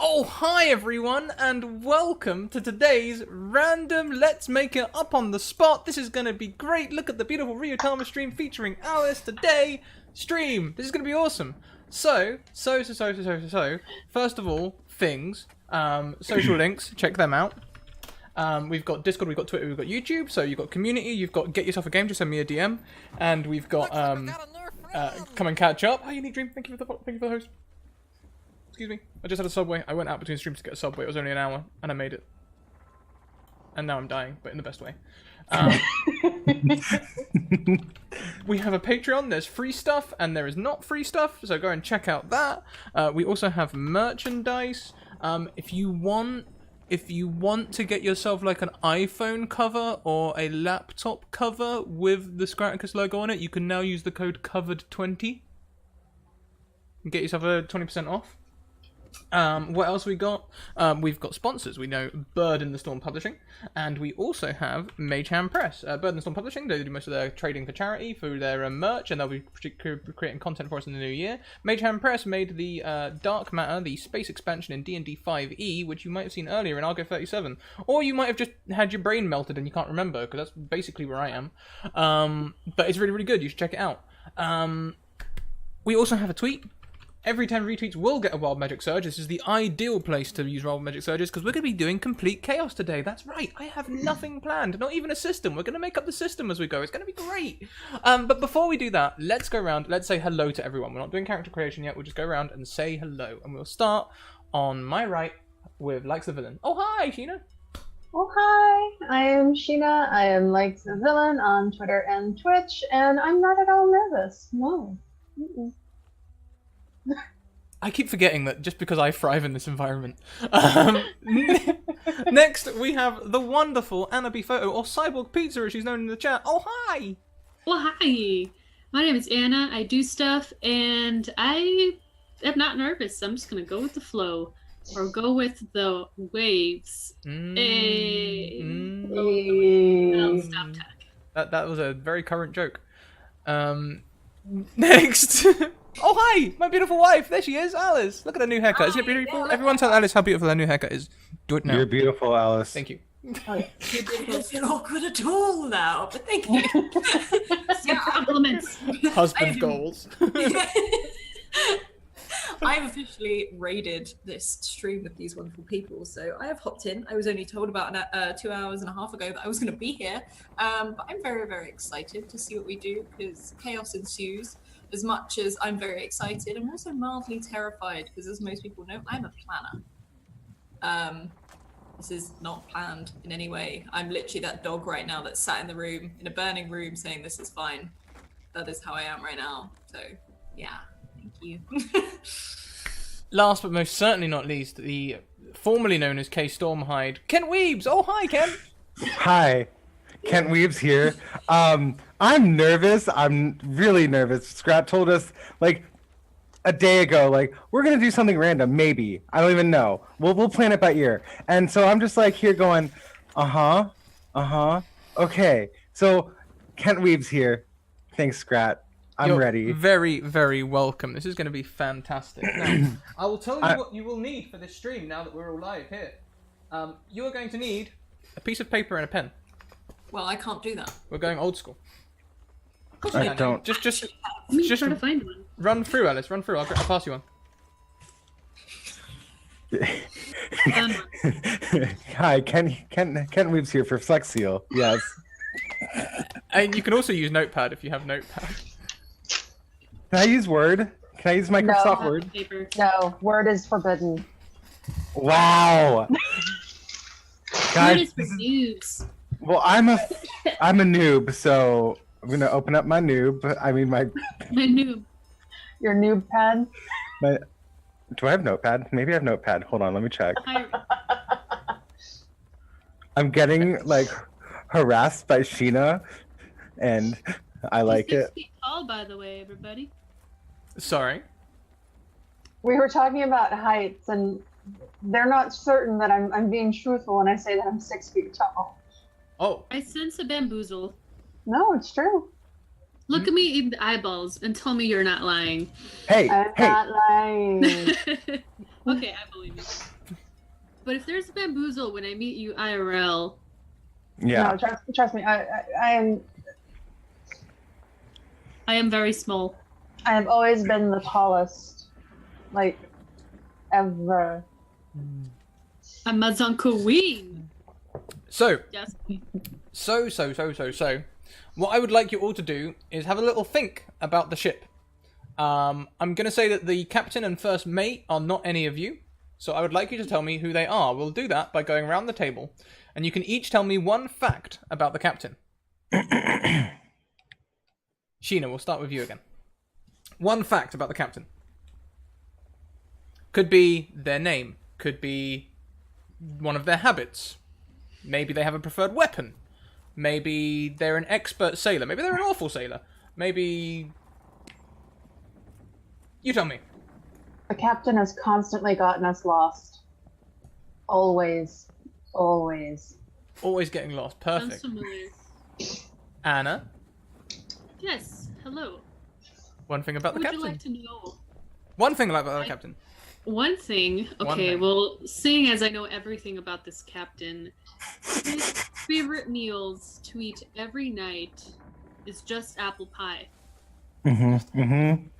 Oh, hi everyone, and welcome to today's random Let's Make It Up on the Spot. This is going to be great. Look at the beautiful RYUUTAMA stream featuring Alice today. Stream. This is going to be awesome. So, first of all, things. Social links, check them out. We've got Discord, we've got Twitter, we've got YouTube. So you've got community, you've got get yourself a game, just send me a DM. And we've got, come and catch up. Oh, you need Dream. Thank you for the host. Excuse me. I just had a Subway. I went out between streams to get a Subway. It was only an hour, and I made it. And now I'm dying, but in the best way. We have a Patreon. There's free stuff, and there is not free stuff. So go and check out that. We also have merchandise. If you want to get yourself like an iPhone cover or a laptop cover with the Scraticus logo on it, you can now use the code COVERED20 and get yourself a 20% off. What else we got? We've got sponsors. We know Bird in the Storm Publishing, and we also have Mayhem Press. Bird in the Storm Publishing, they do most of their trading for charity through their merch, and they'll be creating content for us in the new year. Mayhem Press made the Dark Matter, the space expansion in D&D 5e, which you might have seen earlier in Argo 37, or you might have just had your brain melted and you can't remember, because that's basically where I am. But it's really, really good. You should check it out. We also have a tweet. Every 10 retweets will get a Wild Magic Surge. This is the ideal place to use Wild Magic Surges because we're going to be doing complete chaos today. That's right. I have nothing planned. Not even a system. We're going to make up the system as we go. It's going to be great. But before we do that, let's go around. Let's say hello to everyone. We're not doing character creation yet. We'll just go around and say hello. And we'll start on my right with Likes the Villain. Oh, hi, Sheena. Oh, hi. I am Sheena. I am Likes the Villain on Twitter and Twitch. And I'm not at all nervous. No. I keep forgetting that just because I thrive in this environment. Next, we have the wonderful Anna B. Photo, or Cyborg Pizza as she's known in the chat. Oh, hi! Well, hi! My name is Anna. I do stuff, and I am not nervous. I'm just going to go with the flow, or go with the waves. I'll stop talking. That was a very current joke. Next... Oh, hi! My beautiful wife! There she is, Alice! Look at her new haircut. Isn't it beautiful? Everyone tell Alice how beautiful her new haircut is. Do it now. You're beautiful, Alice. Thank you. I don't feel awkward at all now, but thank you. Yeah, compliments. Husband goals. I've officially raided this stream with these wonderful people, so I have hopped in. I was only told about 2 hours and a half ago that I was going to be here, but I'm very, very excited to see what we do, because chaos ensues. As much as I'm very excited, I'm also mildly terrified, because as most people know, I'm a planner. This is not planned in any way. I'm literally that dog right now that's sat in the room, in a burning room, saying this is fine. That is how I am right now. So, yeah, thank you. Last but most certainly not least, the formerly known as K Stormhide, Ken Weebs. Oh, hi, Ken. Hi, Kent Weaves here. I'm nervous. I'm really nervous. Scrap told us like a day ago, like we're gonna do something random. Maybe I don't even know. We'll plan it by ear. And so I'm just like here going, okay. So Kent Weaves here. Thanks, Scrat. You're ready. Very, very welcome. This is going to be fantastic. Now, I will tell you what you will need for this stream now that we're all live here. You are going to need a piece of paper and a pen. Well, I can't do that. We're going old school. I don't. Just try to find one. Run through, Alice. Run through. I'll pass you one. Hi, Kent Weaves here for Flex Seal. Yes. And you can also use Notepad if you have Notepad. Can I use Word? Can I use Microsoft Word? Paper. No, Word is forbidden. Wow. Word is for news. Well, I'm a noob, so I'm gonna open up my noob. I mean my noob. Your noob pad? Do I have Notepad? Maybe I have Notepad. Hold on, let me check. I'm getting like harassed by Sheena, and I like it. 6 feet tall, by the way, everybody. Sorry. We were talking about heights, and they're not certain that I'm being truthful when I say that I'm 6 feet tall. Oh. I sense a bamboozle. No, it's true. Look at me in the eyeballs and tell me you're not lying. Hey, I'm hey. not lying. Okay, I believe you. But if there's a bamboozle when I meet you IRL, Yeah. No, trust me. I I am very small. have always been the tallest, like, ever. I'm Mazan Queen. So, Yes. So. What I would like you all to do is have a little think about the ship. I'm going to say that the captain and first mate are not any of you. So I would like you to tell me who they are. We'll do that by going around the table. And you can each tell me one fact about the captain. Sheena, we'll start with you again. One fact about the captain. Could be their name. Could be one of their habits. Maybe they have a preferred weapon. Maybe they're an expert sailor. Maybe they're an awful sailor. Maybe... You tell me. The captain has constantly gotten us lost. Always. Always. Always getting lost. Sounds Perfect. familiar. Anna, Yes. Hello. one thing about What the would you captain. like to know? One thing about the captain. One thing. One Okay, thing. well, seeing as I know everything about this captain, his favorite meals to eat every night is just apple pie.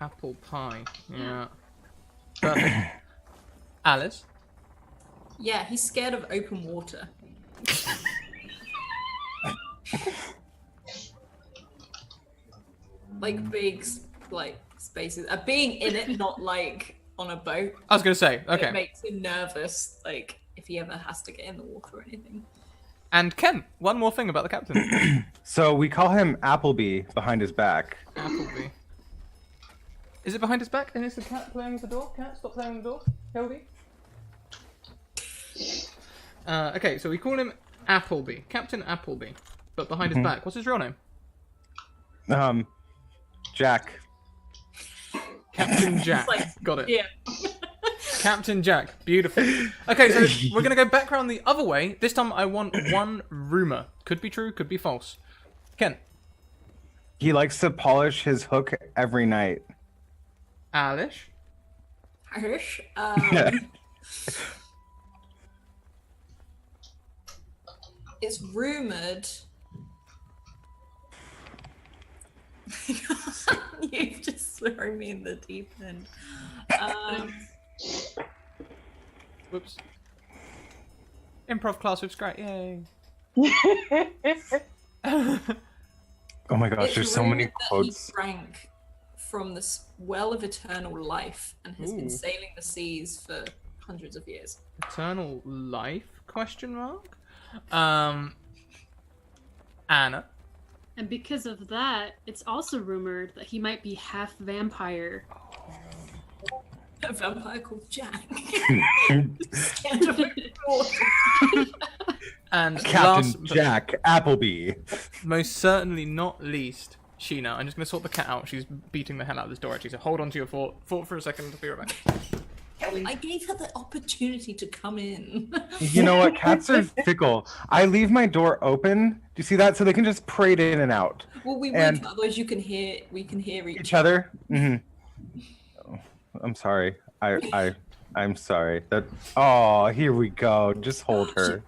Apple pie. Yeah. Perfect. Alice. Yeah, he's scared of open water. Like big, like spaces. Being in it, not like on a boat. I was going to say, It okay. makes him nervous, like if he ever has to get in the water or anything. And Ken, one more thing about the captain. So we call him Appleby behind his back. Appleby. Is it behind his back? And is the cat playing with the door? Cat, stop playing with the door. Hildy. Okay, so we call him Appleby. Captain Appleby. But behind his back. What's his real name? Jack. Captain Jack. Like, Got it. Yeah. Captain Jack. Beautiful. Okay, so we're going to go back around the other way. This time I want one rumor. Could be true, could be false. Ken. He likes to polish his hook every night. Alice. Hirsch. It's rumored. You've just thrown me in the deep end. Whoops. Improv class with Scrat. Yay. Oh my gosh, It's there's so many rumored that quotes. He drank from the well of eternal life and has Ooh. been sailing the seas for hundreds of years. Eternal life? Question mark. Anna. And because of that, it's also rumored that he might be half vampire. A vampire called Jack. Scared of open water. And Captain last, but Jack Appleby. most certainly not least, Sheena. I'm just going to sort the cat out. She's beating the hell out of this door, actually. So hold on to your thought for a second. I'll be right back. I gave her the opportunity to come in. You know what? Cats are fickle. I leave my door open. Do you see that? So they can just parade in and out. Well, we And- would, otherwise we can hear each Each other. Oh, I'm sorry. I'm sorry. That. Oh, here we go. Just hold her.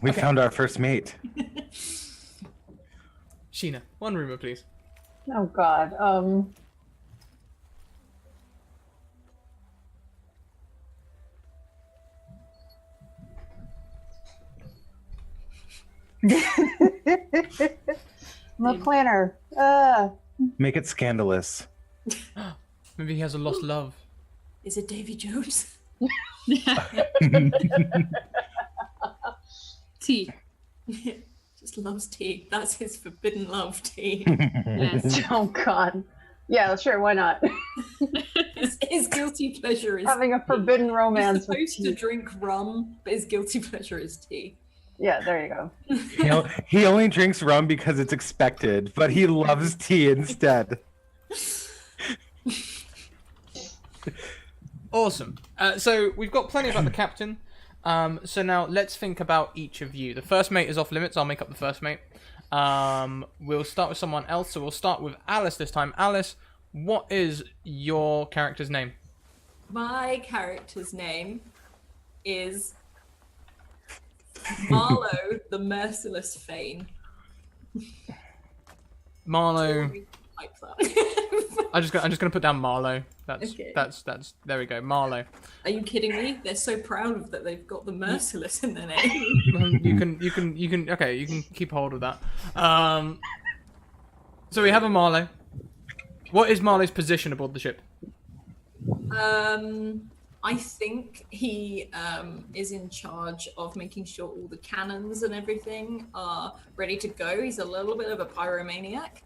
We found our first mate. Sheena, one rumor, please. Oh God. I'm a planner. Make it scandalous. Maybe he has a lost love. Is it Davy Jones? Tea. Just loves tea. That's his forbidden love tea. Yes. Oh God. Yeah, sure. Why not? His guilty pleasure is Having a forbidden he's romance with supposed to tea. drink rum, but his guilty pleasure is tea. Yeah, there you go. He only drinks rum because it's expected, but he loves tea instead. Awesome. So we've got plenty about the captain. So now let's think about each of you. The first mate is off limits. I'll make up the first mate. We'll start with someone else. So we'll start with Alice this time. Alice, what is your character's name? My character's name is Marlowe the Merciless Fane. Marlowe. Like that. I'm just gonna put down Marlowe. Okay. That's there we go, Marlowe. Are you kidding me? They're so proud of that they've got the Merciless in their name. You can okay, you can keep hold of that. So we have a Marlowe. What is Marlowe's position aboard the ship? I think he is in charge of making sure all the cannons and everything are ready to go. He's a little bit of a pyromaniac.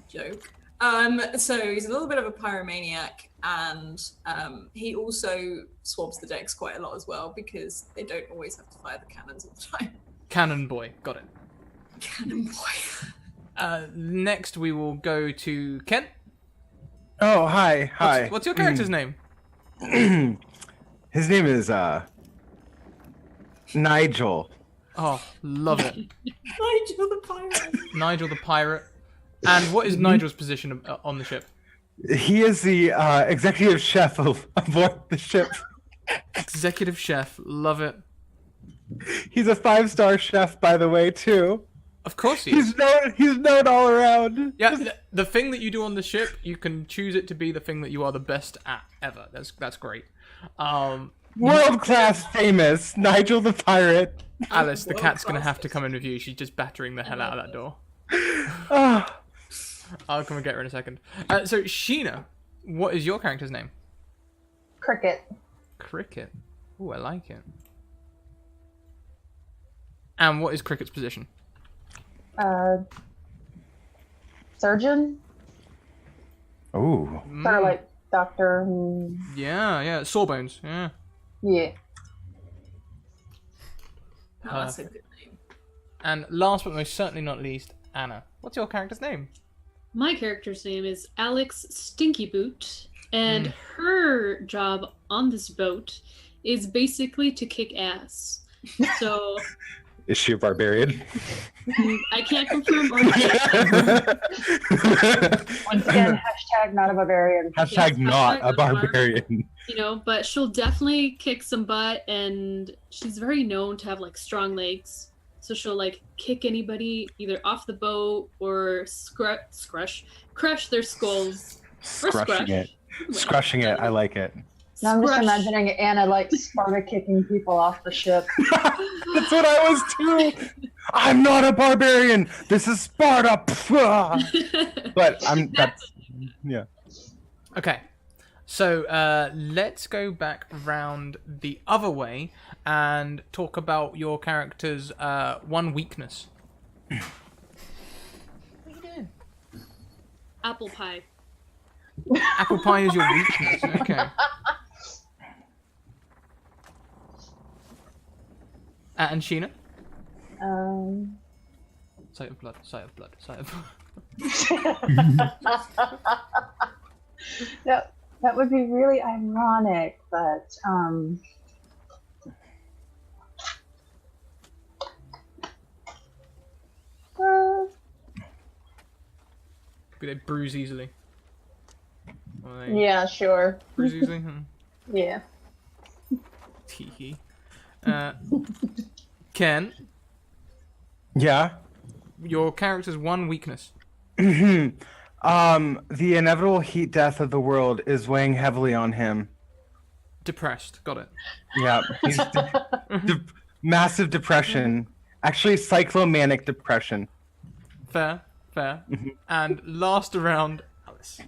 Joke. So he's a little bit of a pyromaniac, and he also swabs the decks quite a lot as well because they don't always have to fire the cannons all the time. Cannon boy, got it. Cannon boy. Next we will go to Ken. Oh, hi. What's your character's name? His name is Nigel. Oh, love it. Nigel the pirate. Nigel the pirate. And what is Nigel's position on the ship? He is the executive chef aboard the ship. Executive chef, love it. He's a 5-star chef, by the way, too. Of course he is. He's known all around. Yeah, the thing that you do on the ship, you can choose it to be the thing that you are the best at ever. That's great. World class famous Nigel the pirate. Alice, the cat's gonna have to come in with you. She's just battering the hell out of that door. Ah. I'll come and get her in a second. So Sheena, what is your character's name? Cricket. Cricket. Ooh, I like it. And what is Cricket's position? Surgeon? Ooh. Sort of like doctor. Yeah, Sawbones. Yeah. Yeah. Oh, that's a good name. And last but most certainly not least, Anna. What's your character's name? My character's name is Alex Stinky Boot, and her job on this boat is basically to kick ass. So Is she a barbarian? I can't confirm or deny. Once again, hashtag not a barbarian. Hashtag Yes, not hashtag a barbarian. You know, but she'll definitely kick some butt, and she's very known to have like strong legs. So she'll like kick anybody either off the boat or crush their skulls. Or Scrushing it. Scrushing it. I like it. Now I'm just Scrush. imagining Anna like Sparta kicking people off the ship. That's what I was too. I'm not a barbarian. This is Sparta. But that's yeah. Okay. So let's go back round the other way and talk about your character's one weakness. What are you doing? Apple pie. Apple pie is your weakness. Okay. And Sheena? Sight of blood, sight of blood, sight of blood. That would be really ironic, but Do they bruise easily? Or they yeah, sure. bruise easily? Yeah. Tee-hee. Ken, Yeah. your character's one weakness. The inevitable heat death of the world is weighing heavily on him. Depressed. Got it. Yeah. He's massive depression. Actually, cyclomanic depression. Fair. And last around, Alice.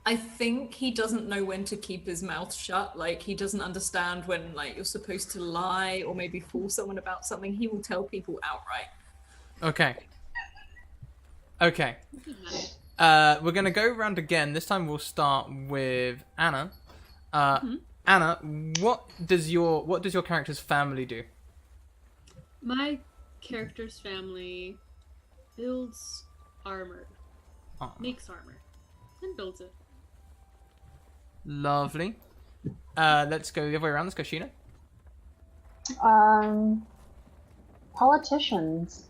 I think he doesn't know when to keep his mouth shut. Like, he doesn't understand when, like, you're supposed to lie or maybe fool someone about something. He will tell people outright. Okay. We're gonna go around again. This time we'll start with Anna. Anna, what does your character's family do? My character's family builds armor, makes armor, and builds it. Lovely. Let's go the other way around. Let's go, Sheena. Politicians.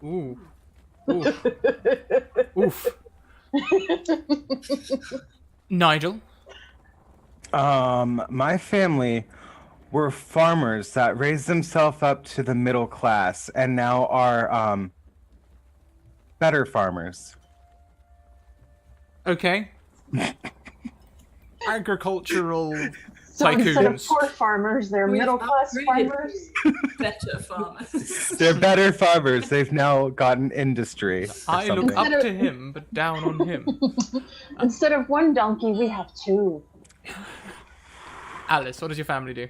Ooh. Oof. Oof. Nigel. My family were farmers that raised themselves up to the middle class and now are better farmers. Okay. Agricultural So instead of tycoons. poor farmers, they're We've middle class upgraded. farmers. Better farmers. They're better farmers. They've now gotten industry. Or I look something. up Instead of- to him, but down on him. Instead of one donkey, we have two. Alice, what does your family do?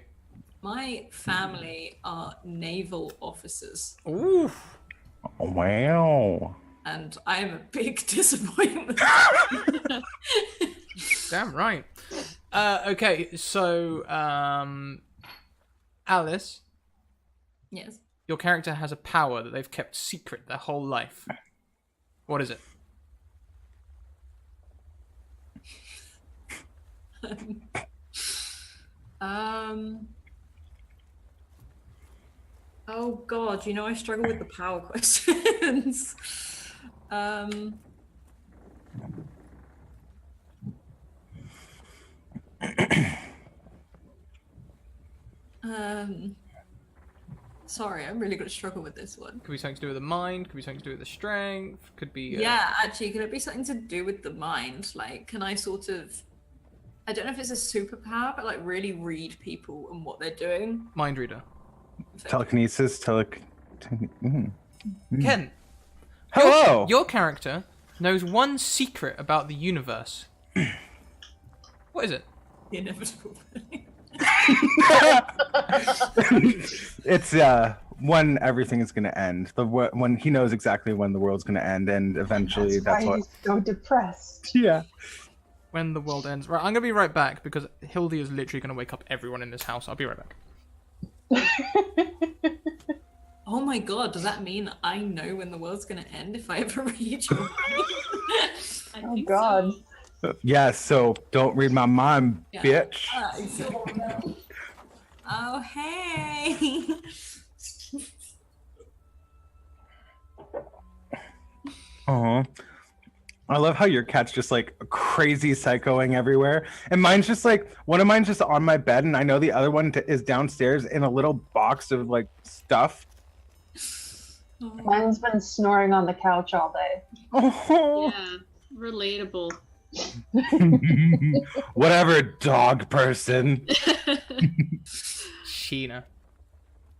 My family are naval officers, Ooh. Wow. and I am a big disappointment. Damn right. Okay, so Alice, Yes. your character has a power that they've kept secret their whole life. What is it? Oh God, you know I struggle with the power questions. Sorry, I'm really gonna struggle with this one. Could be something to do with the mind, could be something to do with the strength, could be... Yeah, actually, could it be something to do with the mind? Like, can I sort of, I don't know if it's a superpower, but like really read people and what they're doing? Mind reader. Telekinesis, Ken, Hello! your character knows one secret about the universe. What is it? The inevitable thing. It's when everything is going to end. When he knows exactly when the world's going to end, and eventually that's why what. he's so depressed. Yeah. When the world ends. Right, I'm gonna be right back because Hildy is literally gonna wake up everyone in this house. I'll be right back. Oh my God, does that mean I know when the world's gonna end if I ever read your mind? I Oh think God. so. Yeah, so don't read my mind, Yeah. bitch. Oh, hey. Aw. I love how your cat's just like crazy psychoing everywhere. And mine's just like, one of mine's just on my bed, and I know the other one is downstairs in a little box of like stuff. Mine's been snoring on the couch all day. Oh. Yeah, relatable. Whatever, dog person. Sheena.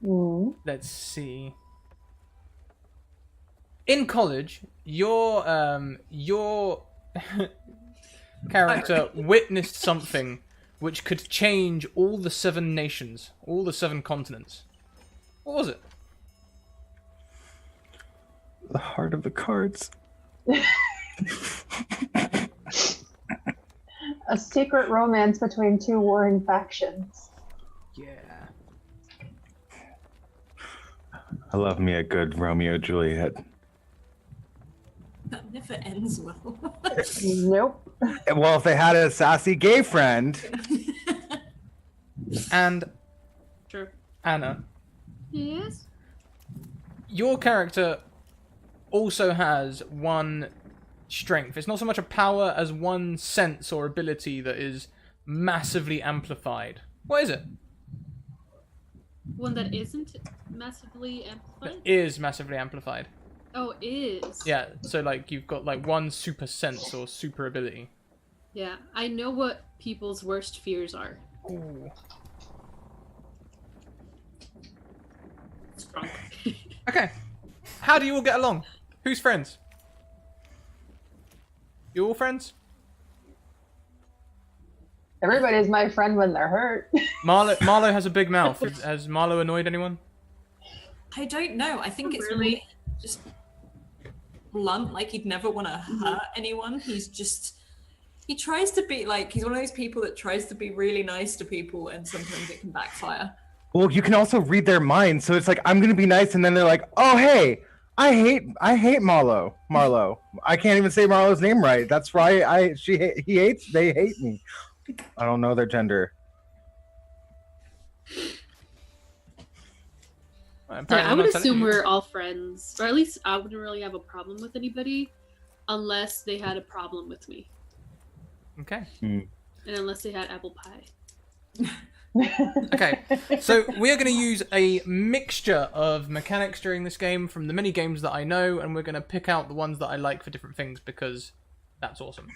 Mm. Let's see. In college, your character witnessed something which could change all the 7 nations, all the 7 continents. What was it? The heart of the cards. A secret romance between 2 warring factions. Yeah. I love me a good Romeo Juliet. That never ends well. Nope. Well, if they had a sassy gay friend. And Sure. Anna, Yes. your character also has one strength. It's not so much a power as one sense or ability that is massively amplified. What is it? One that isn't massively That amplified? is massively amplified. Oh, is. Yeah, so like you've got like one super sense or super ability. Yeah, I know what people's worst fears are. Ooh. Strong. Okay. How do you all get along? Who's friends? You all friends? Everybody's my friend when they're hurt. Marlo has a big mouth. Has Marlo annoyed anyone? I don't know. I think it's Really? really just blunt. Like he'd never want to hurt anyone. He tries to be like, he's one of those people that tries to be really nice to people, and sometimes it can backfire. Well, you can also read their minds, so it's like I'm gonna be nice, and then they're like, "Oh, hey, I hate Marlo. I can't even say Marlo's name right. That's why they hate me. I don't know their gender." Apparently Yeah, I I'm would not telling assume you. we're all friends. Or at least I wouldn't really have a problem with anybody unless they had a problem with me. Okay. And unless they had apple pie. Okay, so we are going to use a mixture of mechanics during this game from the mini games that I know, and we're going to pick out the ones that I like for different things because that's awesome.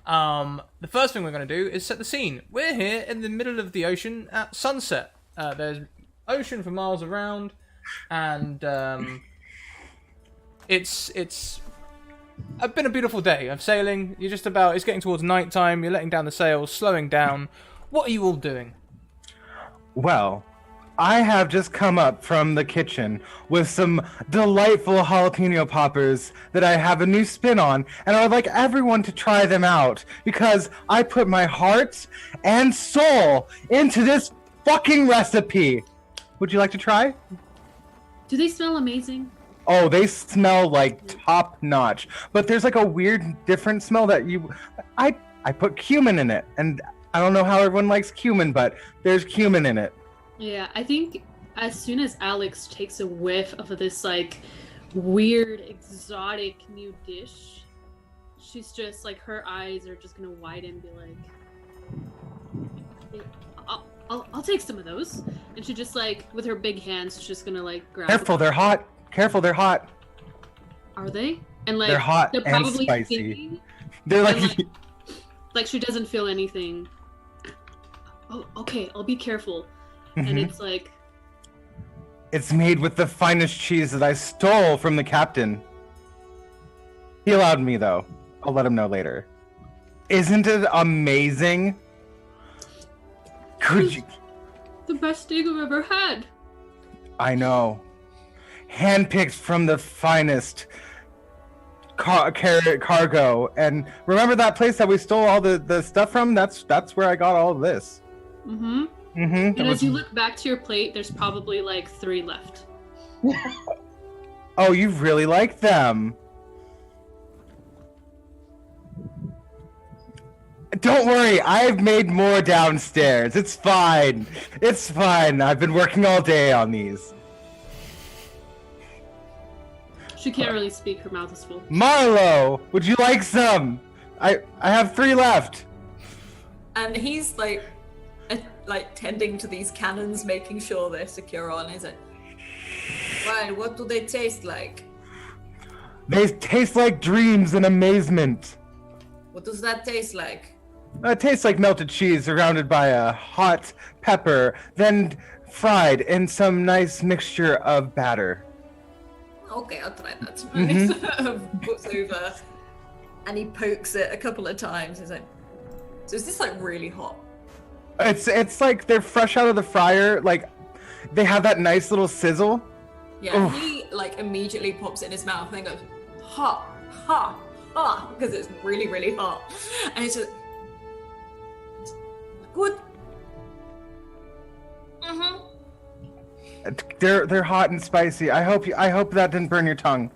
The first thing we're going to do is set the scene. We're here in the middle of the ocean at sunset. There's ocean for miles around, and it's been a beautiful day of sailing. It's getting towards night time. You're letting down the sails, slowing down. What are you all doing? Well, I have just come up from the kitchen with some delightful jalapeno poppers that I have a new spin on, and I would like everyone to try them out because I put my heart and soul into this fucking recipe. Would you like to try? Do they smell amazing? Oh, they smell like top notch, but there's like a weird different smell that I put cumin in it, and I don't know how everyone likes cumin, but there's cumin in it. Yeah, I think as soon as Alex takes a whiff of this like weird, exotic new dish, she's just like, her eyes are just gonna widen and be like, I'll take some of those. And she just like, with her big hands, she's just gonna like grab. Careful, they're hot. Careful, they're hot. Are they? And like they're hot they're and probably spicy. thinking, They're like, like she doesn't feel anything. Oh, okay, I'll be careful. And Mhm. it's like, It's made with the finest cheese that I stole from the captain. He allowed me, though. I'll let him know later. Isn't it amazing? Could you? the best steak I've ever had. I know. Handpicked from the finest cargo. And remember that place that we stole all the stuff from? That's where I got all of this. Mm-hmm. Mm-hmm. And as you look back to your plate, there's probably like 3 left. Oh, you really like them. Don't worry, I've made more downstairs. It's fine. It's fine. I've been working all day on these. She can't really speak, her mouth is full. Marlo, would you like some? I have 3 left. And he's like tending to these cannons, making sure they're secure on. He's like, "Why? What do they taste like? They taste like dreams and amazement. What does that taste like?" It tastes like melted cheese surrounded by a hot pepper, then fried in some nice mixture of batter. Okay, I'll try that. Mhm. And he sort of puts over and he pokes it a couple of times. He's like, "So is this like really hot?" It's like they're fresh out of the fryer. Like they have that nice little sizzle. Yeah, Oof. he like immediately pops it in his mouth and goes, "Ha, ha, ha," because it's really, really hot. And it's just good. Mm-hmm. They're hot and spicy. I hope that didn't burn your tongue.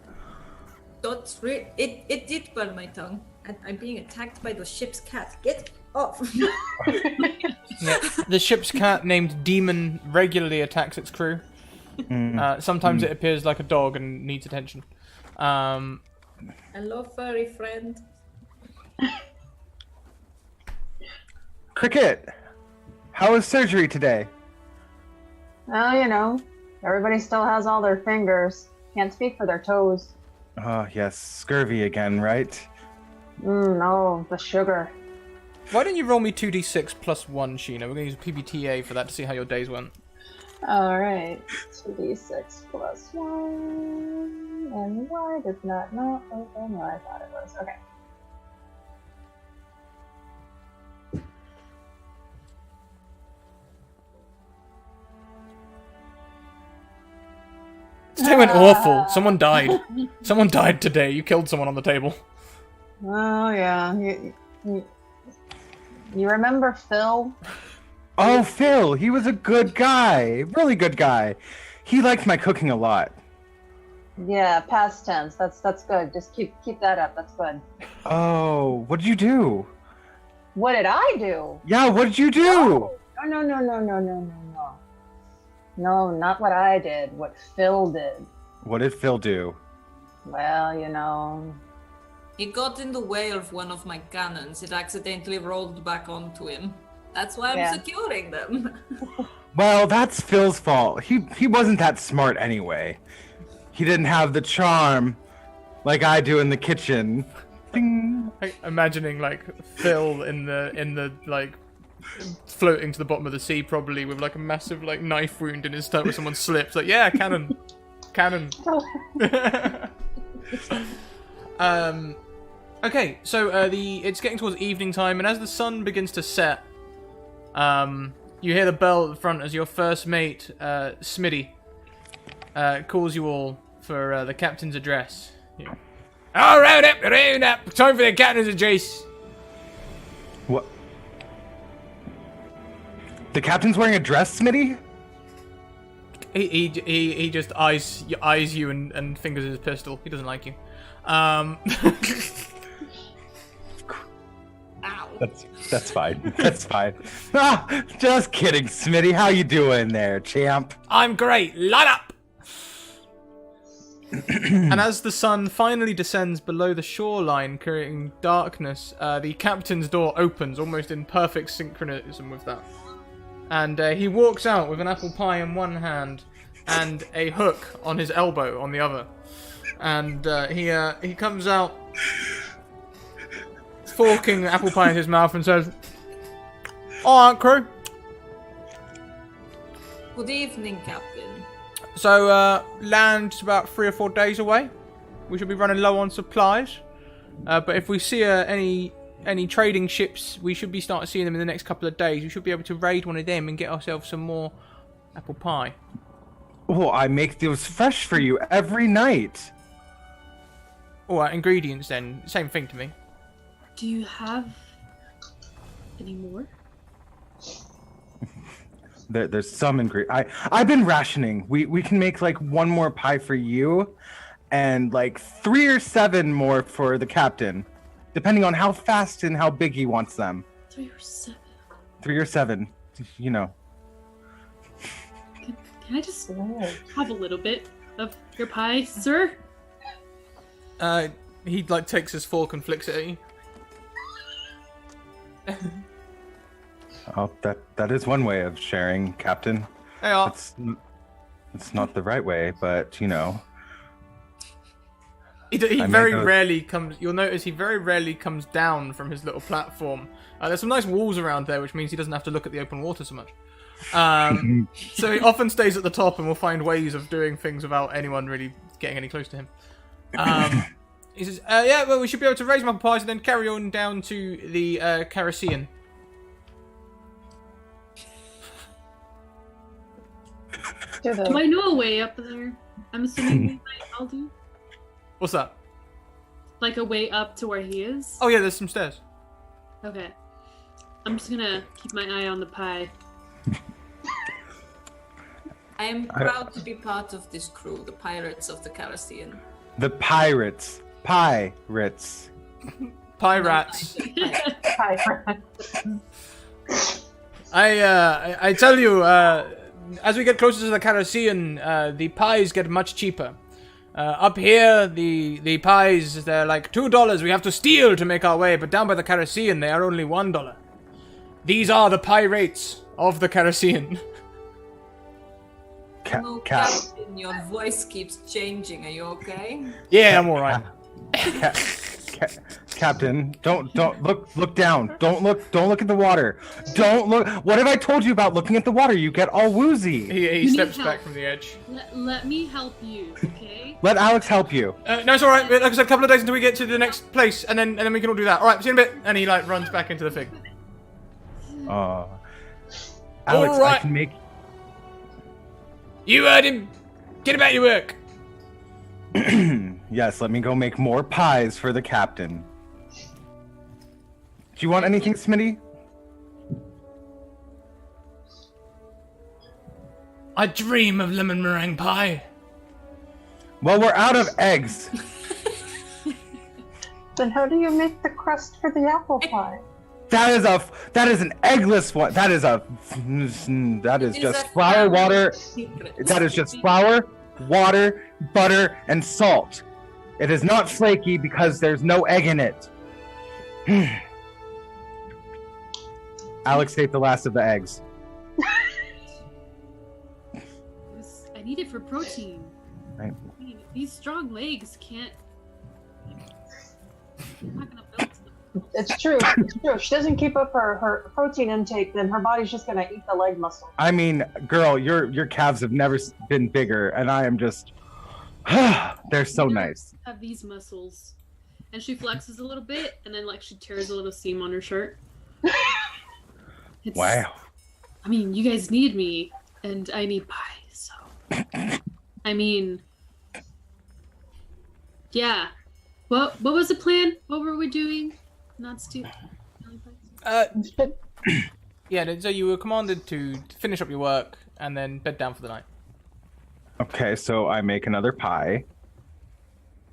That's real. It did burn my tongue. And I'm being attacked by the ship's cat. Get off. Yeah, the ship's cat named Demon regularly attacks its crew. Sometimes it appears like a dog and needs attention. Hello, furry friend. Cricket, how was surgery today? Well, you know, everybody still has all their fingers. Can't speak for their toes. Oh yes, scurvy again, right? No, the sugar. Why don't you roll me 2d6 plus 1, Sheena? We're going to use PBTA for that to see how your days went. Alright. 2d6 plus 1. And why does not open? No, I thought it was. Okay. Today went awful. Someone died. Someone died today. You killed someone on the table. Oh, yeah. You remember Phil? Oh, Phil, he was a good guy, really good guy. He liked my cooking a lot. Yeah, past tense. That's good. Just keep that up. That's good. Oh, what did you do? What did I do? Yeah, what did you do? No. No, not what I did. What Phil did. What did Phil do? Well, you know, He got in the way of one of my cannons. It accidentally rolled back onto him. That's why I'm securing them. Well, that's Phil's fault. He wasn't that smart anyway. He didn't have the charm like I do in the kitchen. Ding. Imagining like Phil in the like floating to the bottom of the sea, probably with like a massive like knife wound in his stomach where someone slips. Like, yeah, cannon. Okay, so it's getting towards evening time, and as the sun begins to set, you hear the bell at the front as your first mate, Smitty, calls you all for the captain's address. Yeah. All right, up, time for the captain's address. What? The captain's wearing a dress, Smitty? He just eyes you and fingers his pistol. He doesn't like you. Ow. That's fine. That's fine. Ah, just kidding, Smitty. How you doing there, champ? I'm great. Light up. And as the sun finally descends below the shoreline, creating darkness, the captain's door opens, almost in perfect synchronism with that. And he walks out with an apple pie in one hand and a hook on his elbow on the other. And he comes out, forking the apple pie in his mouth, and says, "All right, crew. Good evening, Captain. So, land's about 3 or 4 days away. We should be running low on supplies. But if we see any trading ships, we should be starting seeing them in the next couple of days. We should be able to raid one of them and get ourselves some more apple pie." Oh, I make those fresh for you every night. Alright, ingredients then. Same thing to me. Do you have any more? There's some ingredient. I've been rationing. We can make like 1 more pie for you, and like 3 or 7 more for the captain, depending on how fast and how big he wants them. 3 or 7. 3 or 7, you know. Can I just have a little bit of your pie, sir? He like takes his fork and flicks it at you. Oh, that is one way of sharing, Captain. Hey, It's not the right way, but you know. He very rarely comes. You'll notice he very rarely comes down from his little platform. There's some nice walls around there, which means he doesn't have to look at the open water so much. So he often stays at the top, and will find ways of doing things without anyone really getting any close to him. He says, "Yeah, well, we should be able to raise my pies and then carry on down to the Carassian." Do I know a way up there? I'm assuming we might all do. What's that? Like a way up to where he is? Oh yeah, there's some stairs. Okay. I'm just gonna keep my eye on the pie. I am proud to be part of this crew, the Pirates of the Carassian. The pirates. Pirates. Pirates. Pirates. I tell you, as we get closer to the Carassian, the pies get much cheaper. Up here, the pies, they're like $2 we have to steal to make our way, but down by the Carassian, they are only $1. These are the pirates of the Carassian. Captain, your voice keeps changing. Are you okay? Yeah, I'm alright. Captain, don't look down. Don't look at the water. Don't look. What have I told you about looking at the water? You get all woozy. He steps back from the edge. Let me help you, okay? Let Alex help you. No, it's alright. Like I said, a couple of days until we get to the next place, and then we can all do that. Alright, see you in a bit. And he like runs back into the fig. Alex, right. I can make. You heard him. Get about your work. Yes, let me go make more pies for the captain. Do you want anything, Smitty? I dream of lemon meringue pie. Well, we're out of eggs. Then how do you make the crust for the apple pie? That is an eggless one. That is just flour, water. That is just flour, water, butter, and salt. It is not flaky because there's no egg in it. Alex ate the last of the eggs. I need it for protein. Right. I mean, these strong legs can't. I'm not gonna build them. It's true. It's true. If she doesn't keep up her protein intake, then her body's just gonna eat the leg muscle. I mean, girl, your calves have never been bigger, and I am just. They're so nice. Have these muscles, and she flexes a little bit, and then like she tears a little seam on her shirt. Wow. I mean, you guys need me, and I need pie. So, I mean, yeah. What was the plan? What were we doing? Not stupid. Yeah, so you were commanded to finish up your work and then bed down for the night. Okay, so I make another pie.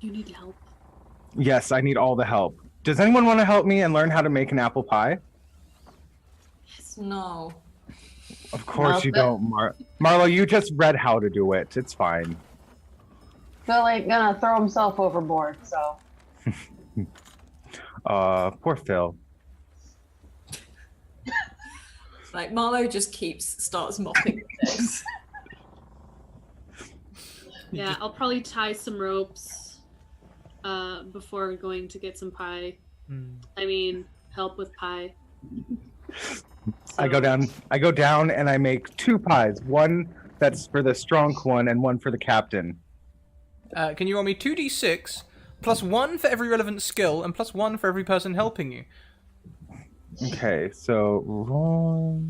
You need help. Yes, I need all the help. Does anyone want to help me and learn how to make an apple pie? No. Of course No, you but- don't, Marlo. You just read how to do it. It's fine. Phil ain't gonna throw himself overboard, so. Poor Phil. Like Marlo just starts mopping the desk. Yeah, I'll probably tie some ropes before going to get some pie. I mean, help with pie. I go down and I make 2 pies. One that's for the strong one and one for the captain. Can you roll me 2d6 plus 1 for every relevant skill and plus 1 for every person helping you? Okay, so roll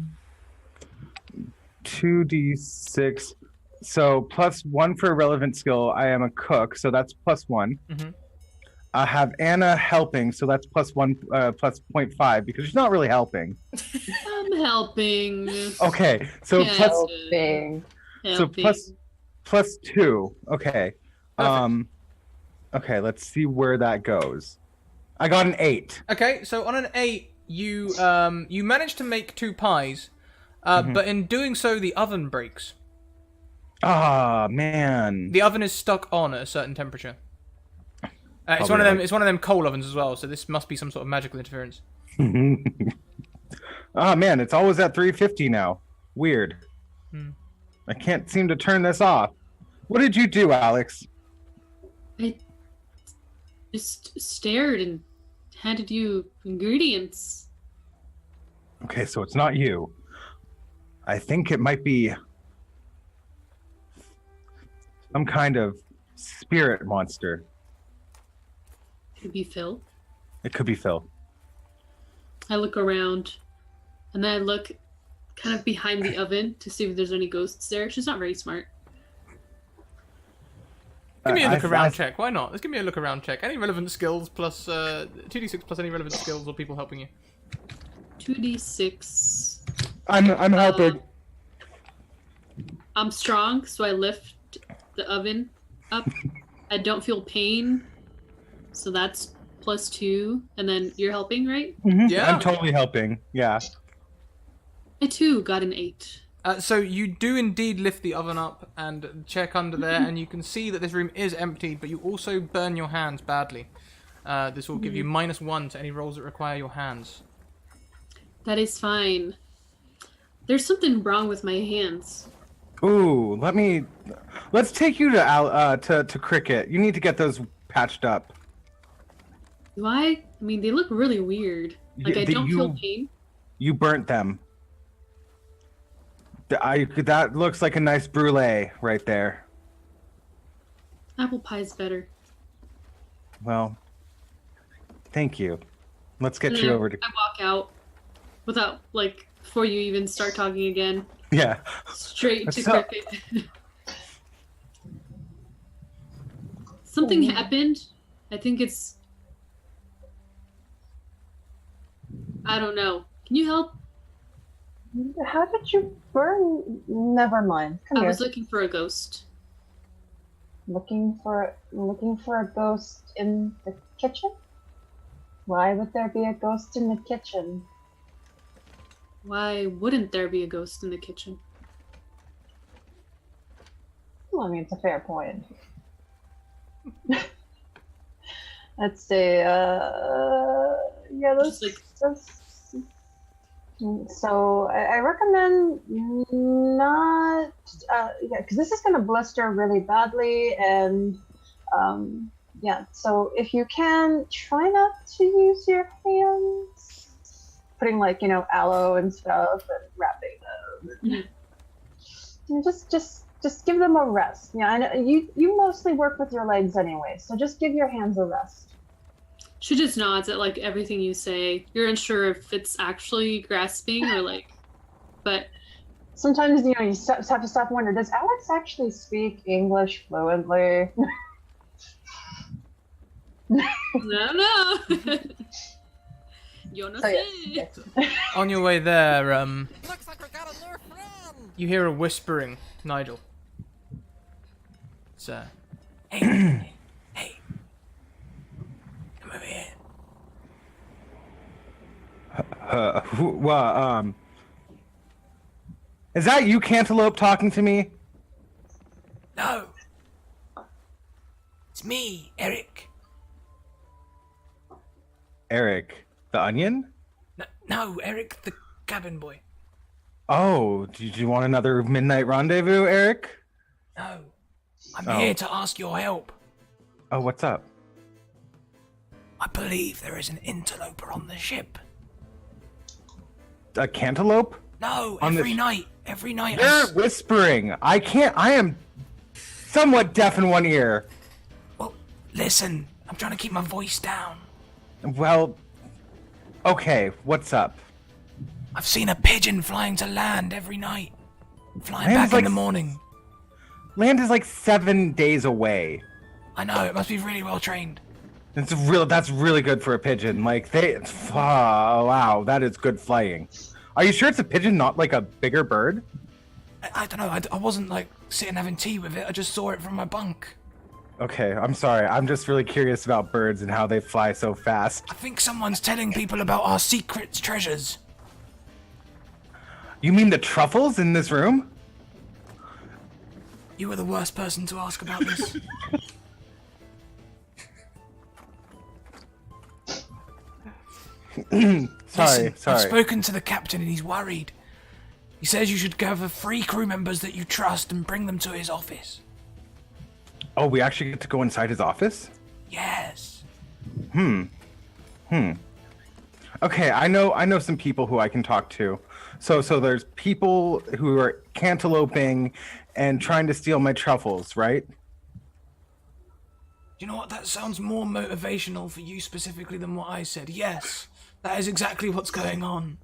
2d6. So plus 1 for a relevant skill. I am a cook, so that's plus 1. Mhm. I have Anna helping, so that's plus 1, plus 0.5 because she's not really helping. I'm helping. Okay, so Yeah. plus Helping. Helping. plus 2. Okay. Okay, let's see where that goes. I got an 8. Okay, so on an 8, you manage to make 2 pies, but in doing so, the oven breaks. Ah, man. The oven is stuck on at a certain temperature. It's Probably one of them. right. It's one of them coal ovens as well. So this must be some sort of magical interference. Oh man, it's always at 350 now. Weird. Hmm. I can't seem to turn this off. What did you do, Alex? I just stared and handed you ingredients. Okay, so it's not you. I think it might be some kind of spirit monster. Could be Phil. It could be Phil. I look around, and then I look kind of behind the oven to see if there's any ghosts there. She's not very smart. Give me a look I- around I- check. Why not? Let's give me a look around check. Any relevant skills plus 2d6 plus any relevant skills or people helping you. 2d6. I'm helping. I'm strong, so I lift the oven up. I don't feel pain, so that's plus 2. And then you're helping, right? Yeah. I'm totally helping. Yeah. I too got an 8. So you do indeed lift the oven up and check under there, and you can see that this room is empty, but you also burn your hands badly. This will give you -1 to any rolls that require your hands. That is fine. There's something wrong with my hands. Ooh, let's take you to Cricket. You need to get those patched up. Do I? I mean, they look really weird. Like, I don't feel pain. You burnt them. That looks like a nice brulee right there. Apple pie's better. Well, thank you. Let's get And you then over to. I walk out without, like, before you even start talking again. Yeah. Straight to So- Cricket. Something happened. I think it's. I don't know. Can you help? How did you burn? Never mind. Come I here. was looking for a ghost. Looking for a ghost in the kitchen? Why would there be a ghost in the kitchen? Why wouldn't there be a ghost in the kitchen? Well, I mean, it's a fair point. Let's see. Yeah, Just like so I recommend not, yeah, because this is going to blister really badly, and yeah. So if you can, try not to use your hands. Putting like aloe and stuff and wrapping them. And just give them a rest. Yeah, I know you mostly work with your legs anyway, so just give your hands a rest. she just nods at like everything you say. You're unsure if it's actually grasping or like, but Sometimes you just have to stop and wonder: does Alex actually speak English fluently? no. Yo no Oh, sé. yes. On your way there, Looks like we got a new friend. you hear a whispering, Nigel. It's hey, hey, come over here. Is that you, Cantaloupe, talking to me? No, it's me, Eric. Eric, the onion? No, Eric, the cabin boy. Oh, did you want another midnight rendezvous, Eric? No, I'm Oh. here to ask your help. Oh, what's up? I believe there is an interloper on the ship. A cantaloupe? No, On the every night. You're whispering. I am somewhat deaf in one ear. Well, listen, I'm trying to keep my voice down. Well, okay, what's up? I've seen a pigeon flying to land every night. Flying Land's back in like- the morning. Land is like 7 days away. I know, it must be really well trained. That's really good for a pigeon. Like wow, that is good flying. Are you sure it's a pigeon, not like a bigger bird? I don't know, I wasn't like sitting having tea with it, I just saw it from my bunk. Okay, I'm sorry. I'm just really curious about birds and how they fly so fast. I think someone's telling people about our secret treasures. You mean the truffles in this room? You were the worst person to ask about this. Sorry. I've spoken to the captain and he's worried. He says you should gather 3 crew members that you trust and bring them to his office. Oh, we actually get to go inside his office? Yes. Okay, I know some people who I can talk to. So there's people who are cantaloping and trying to steal my truffles, right? You know what? That sounds more motivational for you specifically than what I said. Yes, that is exactly what's going on.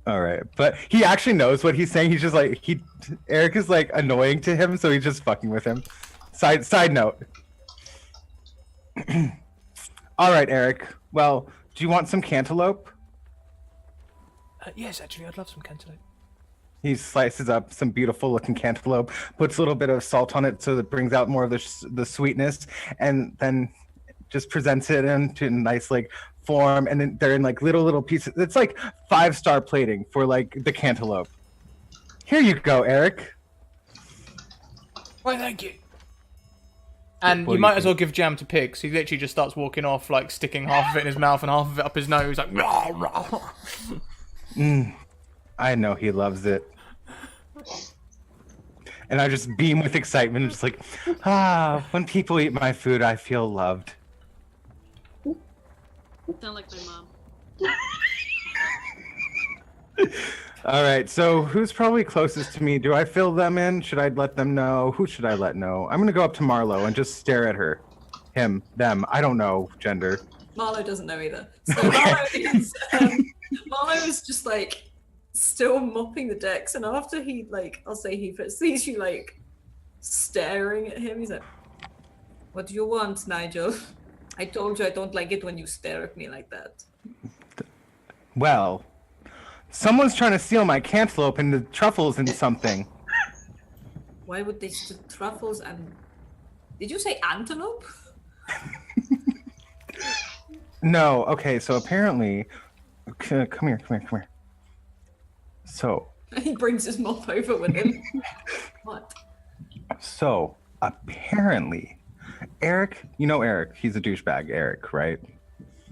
All right, but he actually knows what he's saying. He's just like Eric is like annoying to him, so he's just fucking with him. Side note. All right, Eric. Well, do you want some cantaloupe? Yes, actually, I'd love some cantaloupe. He slices up some beautiful looking cantaloupe, puts a little bit of salt on it so that it brings out more of the sweetness, and then just presents it into a nice like form, and then they're in like little pieces. It's like 5-star plating for like the cantaloupe. Here you go, Eric. Why, thank you. And What you do might you as well give jam to Pigs. He literally just starts walking off, like sticking half of it in his mouth and half of it up his nose, like. Rah, rah. I know he loves it. And I just beam with excitement, just like, when people eat my food, I feel loved. Sound like my mom. All right, so who's probably closest to me? Do I fill them in? Should I let them know? Who should I let know? I'm gonna go up to Marlo and just stare at her. Him, them, I don't know gender. Marlo doesn't know either. So Marlo is just like still mopping the decks, and after he like, I'll say he sees you like staring at him, he's like, "What do you want, Nigel? I told you I don't like it when you stare at me like that." Well, someone's trying to steal my cantaloupe and the truffles and something. Why would they steal truffles and? Did you say antelope? No, okay, so apparently, okay, come here. So, He brings his mop over with him. What? So apparently, Eric, you know Eric. He's a douchebag, Eric, right?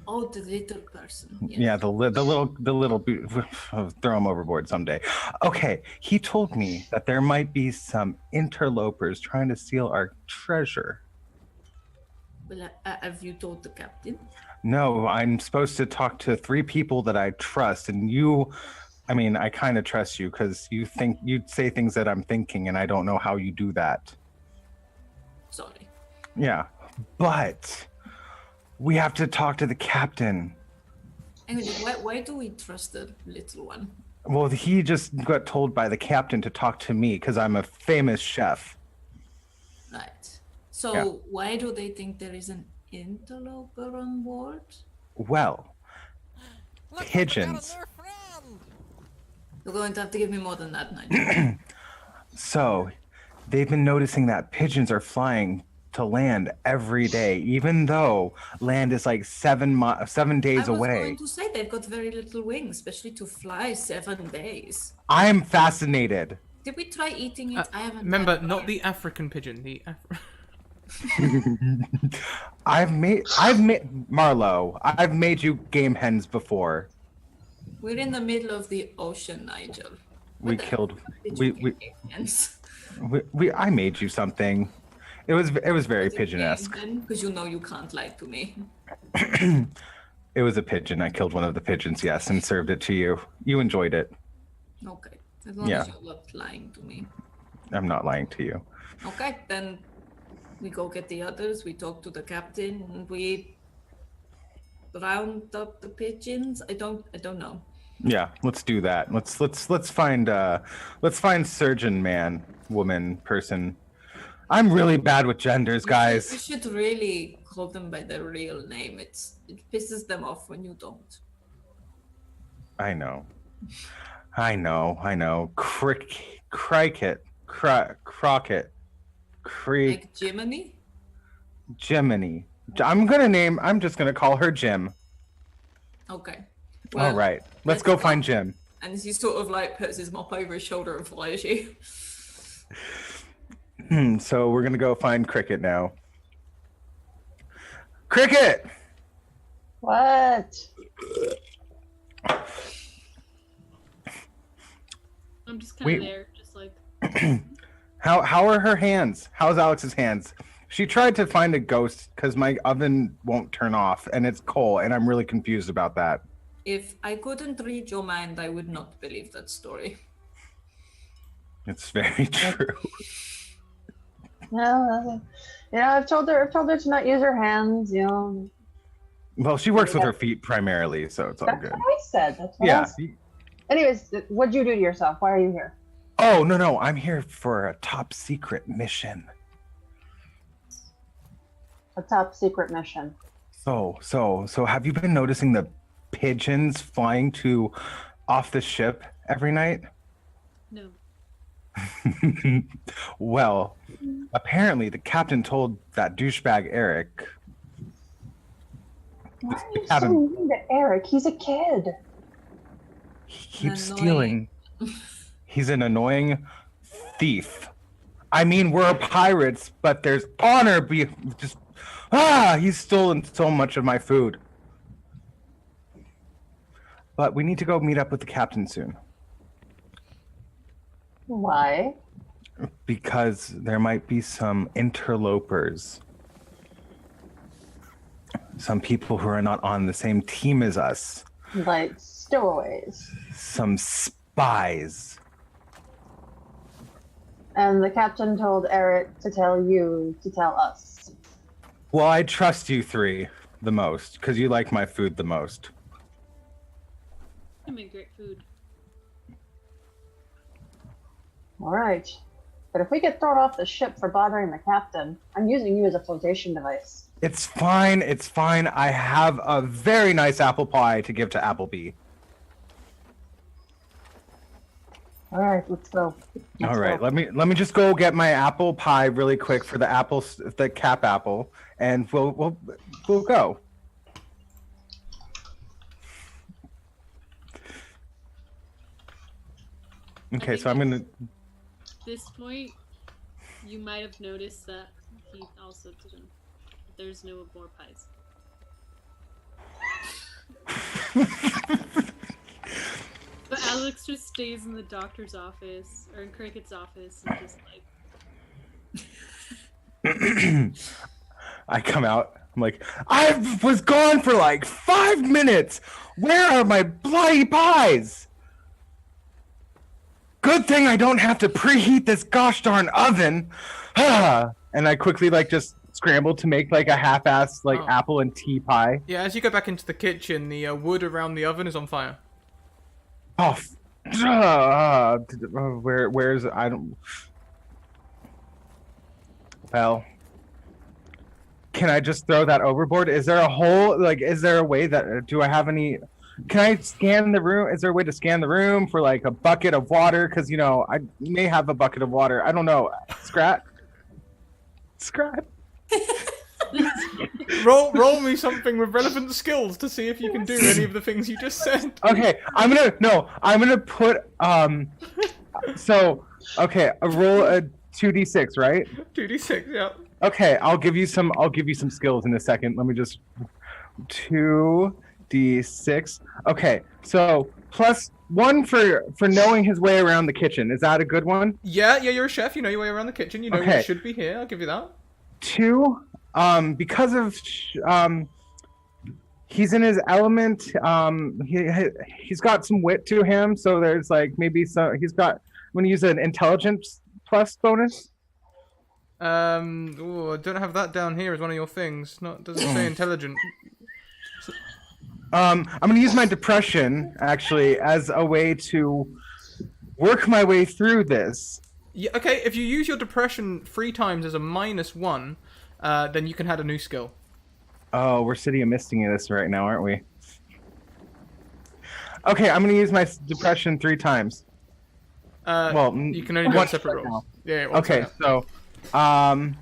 Oh, the little person. Yes. Yeah, the little I'll throw him overboard someday. Okay, he told me that there might be some interlopers trying to steal our treasure. Well, have you told the captain? No, I'm supposed to talk to 3 people that I trust, and I mean, I kind of trust you because you say things that I'm thinking, and I don't know how you do that. Sorry. Yeah, but we have to talk to the captain. Anyway, why do we trust the little one? Well, he just got told by the captain to talk to me because I'm a famous chef. Right. So Yeah. why do they think there is an interloper on board? Well, Looks pigeons. like we got a new friend. You're going to have to give me more than that, Nigel. So they've been noticing that pigeons are flying to land every day, even though land is like 7 days I was away. going to say they've got very little wings, especially to fly 7 days. I'm fascinated. Did we try eating it? I haven't. Remember, tried not it. the African pigeon. I've made Marlo. I've made you game hens before. We're in the middle of the ocean, Nigel. We What the killed. fuck did We you we, get, Jens? I made you something. It was very pigeon-esque. Because you know you can't lie to me. It was a pigeon. I killed one of the pigeons, yes, and served it to you. You enjoyed it. Okay. As long Yeah. as you're not lying to me. I'm not lying to you. Okay, then we go get the others, we talk to the captain, and we round up the pigeons. I don't know. Yeah, let's do that. Let's find surgeon man, woman, person. I'm really bad with genders, We guys. should really call them by their real name. It pisses them off when you don't. I know. Cricket, Crockett, Creek, Like Jiminy? Jiminy. I'm just gonna call her Jim. Okay. All right, let's go find Jim. And he sort of like puts his mop over his shoulder and follows you. So we're gonna go find Cricket now. Cricket! What? I'm just kind Wait. of there, just like. How are her hands? How's Alex's hands? She tried to find a ghost because my oven won't turn off and it's coal, and I'm really confused about that. If I couldn't read your mind, I would not believe that story. It's very true. No, I've told her to not use her hands. Well, she works with her feet primarily, so it's all That's good. what I said. That's what I Yeah. said. Anyways, what'd you do to yourself? Why are you here? Oh, no, I'm here for a top secret mission. A top secret mission. So have you been noticing the pigeons flying off the ship every night? No. Well, apparently the captain told that douchebag Eric. Why are you Adam. so mean to Eric? He's a kid. He keeps Annoying. stealing. He's an annoying thief. I mean, we're pirates, but there's honor. He's stolen so much of my food. But we need to go meet up with the captain soon Why? because there might be some interlopers. Some people who are not on the same team as us. Like stowaways. Some spies. And the captain told Eric to tell you to tell us. Well, I trust you 3 the most because you like my food the most. I make great food. All right. But if we get thrown off the ship for bothering the captain, I'm using you as a flotation device. It's fine. I have a very nice apple pie to give to Applebee. All right, let's go. All right, let me just go get my apple pie really quick for the cap apple, and we'll go. Okay, so I'm gonna. At this point, you might have noticed that he also didn't there's no more pies. But Alex just stays in the doctor's office, or in Cricket's office, and just like... I come out. I'm like, I was gone for like 5 minutes. Where are my bloody pies? Good thing I don't have to preheat this gosh darn oven. And I quickly like just scrambled to make like a half-ass like apple and tea pie. Yeah, as you go back into the kitchen, the wood around the oven is on fire. Oh, where's I don't. Well, can I just throw that overboard? Is there a hole? Like, is there a way that do I have any? Can I scan the room? Is there a way to scan the room for like a bucket of water? Because you know I may have a bucket of water. I don't know. Scrat. roll me something with relevant skills to see if you can do any of the things you just said. Okay, I'm gonna put so okay, a roll a 2d6, right? 2d6, yeah. Okay, I'll give you some skills in a second. Let me just 2d6. Okay, so +1 for knowing his way around the kitchen. Is that a good one? Yeah, you're a chef. You know your way around the kitchen. You know what should be here. I'll give you that. 2, because of he's in his element. He's got some wit to him, so there's like maybe some. He's got. I'm gonna use an intelligence plus bonus. I don't have that down here as one of your things. Doesn't say intelligent. I'm gonna use my depression actually as a way to work my way through this. Yeah, okay, if you use your depression 3 times as a -1, then you can add a new skill. Oh, we're City of Misting this right now, aren't we? Okay, I'm gonna use my depression 3 times. Well, you can only do one separate rolls. Yeah. Okay, so, I'm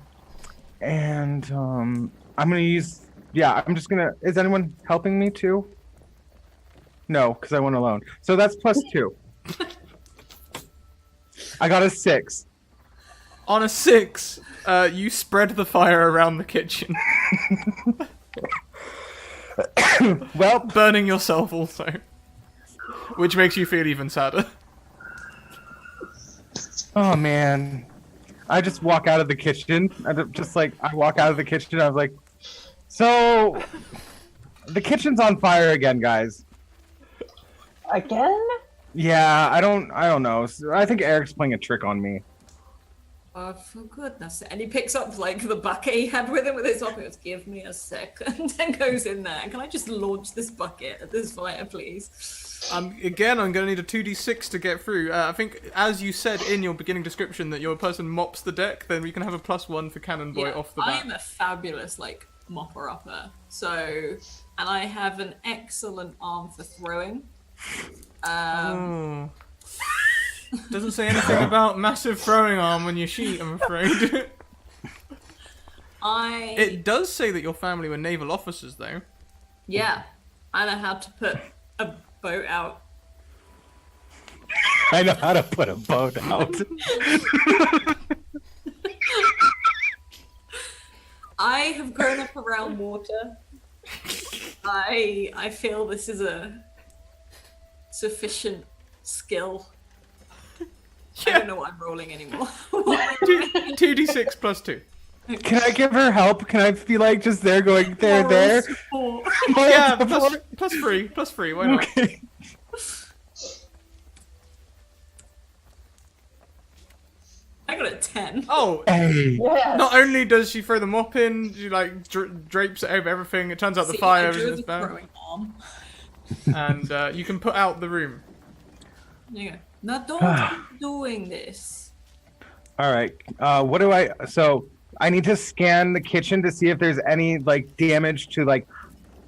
gonna use. Yeah, I'm just gonna. Is anyone helping me too? No, because I went alone. So that's +2. I got a 6. On a 6, you spread the fire around the kitchen. Well, burning yourself also, which makes you feel even sadder. Oh man, I just walk out of the kitchen. I walk out of the kitchen. I was like, so the kitchen's on fire again, guys. Again? Yeah, I don't know. I think Eric's playing a trick on me. Oh, for goodness. And he picks up like the bucket he had with him with his pockets. Give me a second. And goes in there. Can I just launch this bucket at this fire, please? Again, I'm going to need a 2d6 to get through. I think, as you said in your beginning description, that your person mops the deck, then we can have a +1 for Cannon Boy off the bat. I am a fabulous, mopper-upper. So, and I have an excellent arm for throwing. Doesn't say anything about massive throwing arm on your sheet, I'm afraid. It does say that your family were naval officers, though. Yeah, and I had to put a boat out. I know how to put a boat out. I have grown up around water. I feel this is a sufficient skill. Yeah. I don't know what I'm rolling anymore. 2d6 +2. Can I give her help? Can I be like just there going there? Yeah, +3. Why not? Okay. I got a 10. Oh, hey. Yes. Not only does she throw the mop in, she drapes it over everything. It turns out the fire is bad. And you can put out the room. Yeah. Now don't keep doing this. All right. What do I? So I need to scan the kitchen to see if there's any damage to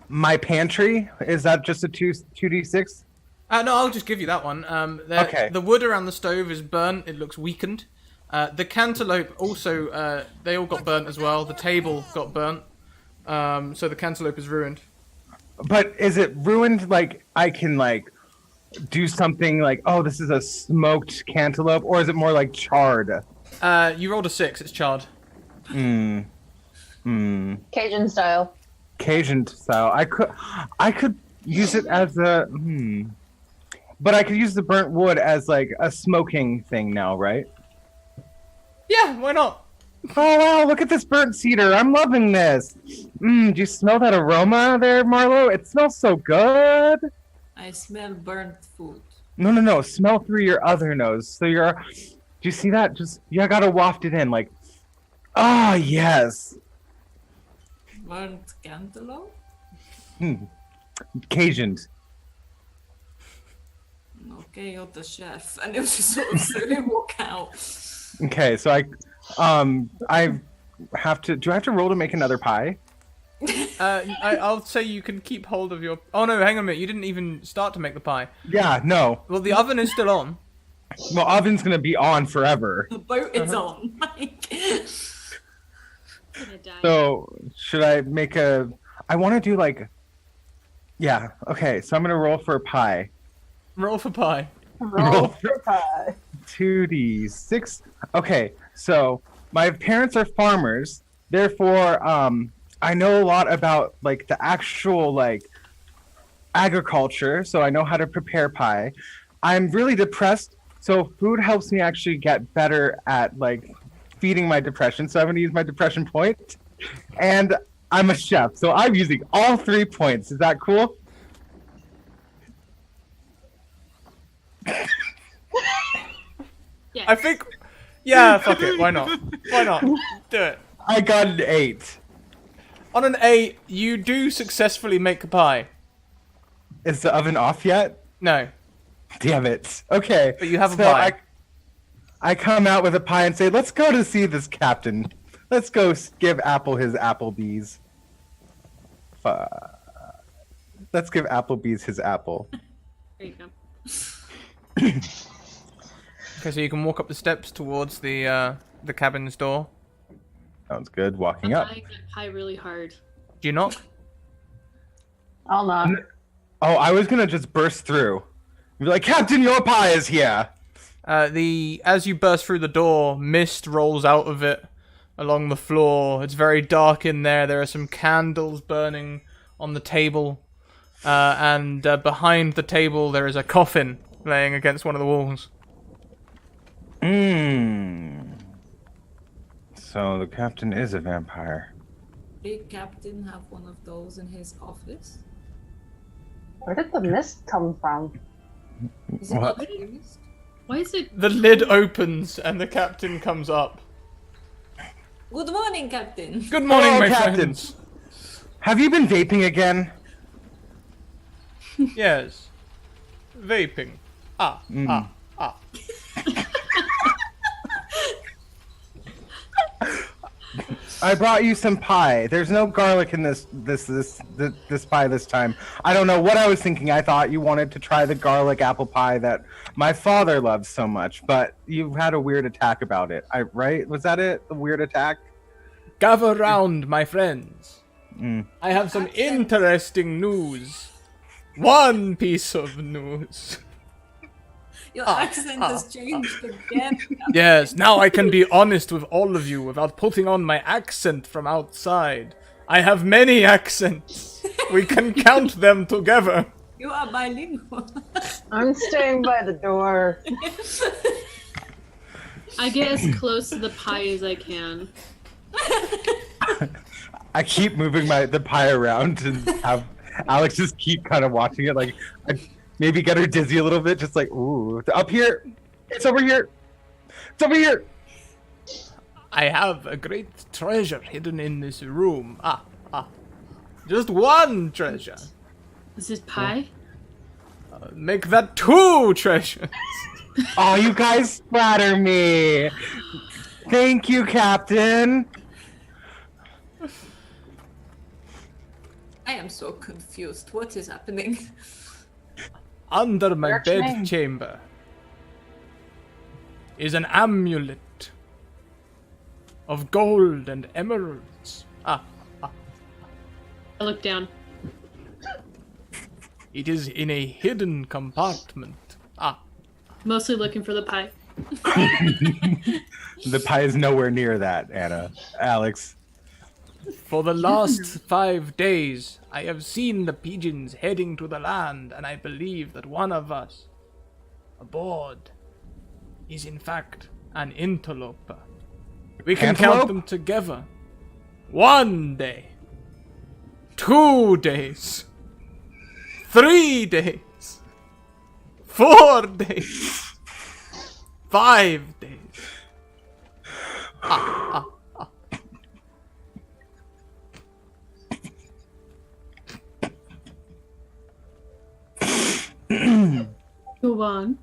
my pantry. Is that just a 2d6? No, I'll just give you that one. Okay. The wood around the stove is burnt. It looks weakened. The cantaloupe also, they all got burnt as well. The table got burnt. So the cantaloupe is ruined. But is it ruined? I can do something oh, this is a smoked cantaloupe, or is it more charred? You rolled a 6. It's charred. Cajun style. Cajun style. I could use it as a but I could use the burnt wood as like a smoking thing now, right? Yeah, why not? Oh wow, look at this burnt cedar. I'm loving this. Do you smell that aroma there, Marlo? It smells so good. I smell burnt food. No. Smell through your other nose. So do you see that? Just you gotta waft it in like yes. Burnt cantaloupe? Cajun. Okay, you're the chef. And it was just sort of slowly walk out. Okay, so I have to. Do I have to roll to make another pie? I'll say you can keep hold of your. Oh no, hang on a minute. You didn't even start to make the pie. Yeah, no. Well, the oven is still on. Well, oven's gonna be on forever. The boat is on. Like... Gonna die. So should I make a? I want to do like. Yeah. Okay. So I'm gonna roll for a pie. Roll for pie. Roll for pie. 2d6. Okay. So my parents are farmers, therefore, I know a lot about like the actual like agriculture. So I know how to prepare pie. I'm really depressed, so food helps me actually get better at like feeding my depression. So I'm gonna use my depression point, and I'm a chef, so I'm using all 3 points. Is that cool? Yeah. I think. Yeah, fuck it. Why not? Why not? Do it. I got an 8. On an 8, you do successfully make a pie. Is the oven off yet? No. Damn it. Okay. But you have a so pie. I come out with a pie and say, let's go to see this captain. Let's go give Apple his Applebee's. Let's give Applebee's his apple. There you go. Okay, so you can walk up the steps towards the cabin's door. Sounds good. Walking I'm up. buying that pie really hard. Do you knock? I'll knock. Oh, I was gonna just burst through. Be like, Captain, your pie is here. As you burst through the door, mist rolls out of it along the floor. It's very dark in there. There are some candles burning on the table, and behind the table there is a coffin laying against one of the walls. So the captain is a vampire. Did Captain have one of those in his office? Where did the mist come from? Is it What? not used? Why is it? The lid opens and the captain comes up. Good morning, Captain. Good morning, Hello, my Captain. friends. Have you been vaping again? Yes. Vaping. Ah. I brought you some pie. There's no garlic in this pie this time. I don't know what I was thinking. I thought you wanted to try the garlic apple pie that my father loves so much, but you had a weird attack about it. Right? Was that it? The weird attack? Gather round, my friends. I have some interesting news. One piece of news. Your accent has changed again. Yes, now I can be honest with all of you without putting on my accent from outside. I have many accents. We can count them together. You are bilingual. I'm staying by the door. I get as close to the pie as I can. I keep moving the pie around and have Alex just keep kind of watching it, like maybe get her dizzy a little bit, just like, ooh, up here, it's over here, it's over here. I have a great treasure hidden in this room. Just one treasure. Is this pie? Make that 2 treasures. Oh, you guys flatter me. Thank you, Captain. I am so confused. What is happening? Under my What's your name? bedchamber is an amulet of gold and emeralds. I look down. It is in a hidden compartment. Mostly looking for the pie. The pie is nowhere near that, Alex. For the last 5 days, I have seen the pigeons heading to the land, and I believe that one of us, aboard, is in fact an interloper. We can count Antelope? them together. 1 day. 2 days. 3 days. 4 days. 5 days. Go on.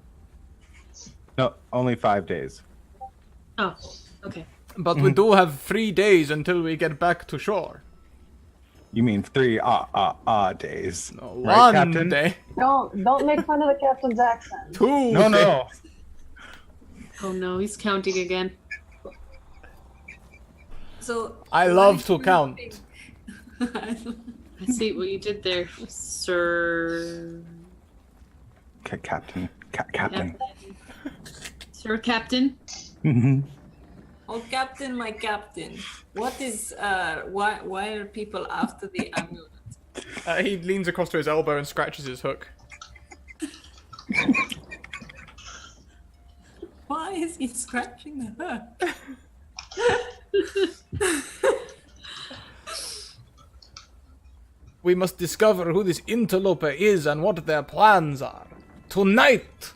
No, only 5 days. Oh, okay. But we do have 3 days until we get back to shore. You mean 3 days? No, Right, 1 Captain? day. Don't make fun of the captain's accent. 2 No, days. no. Oh no, he's counting again. So I why love do to you count. think- I see what you did there, sir. Captain. Captain. Captain. Sir Captain. Mm-hmm. Oh, Captain, my Captain. What is why are people after the amulet? He leans across to his elbow and scratches his hook. Why is he scratching the hook? We must discover who this interloper is and what their plans are. Tonight,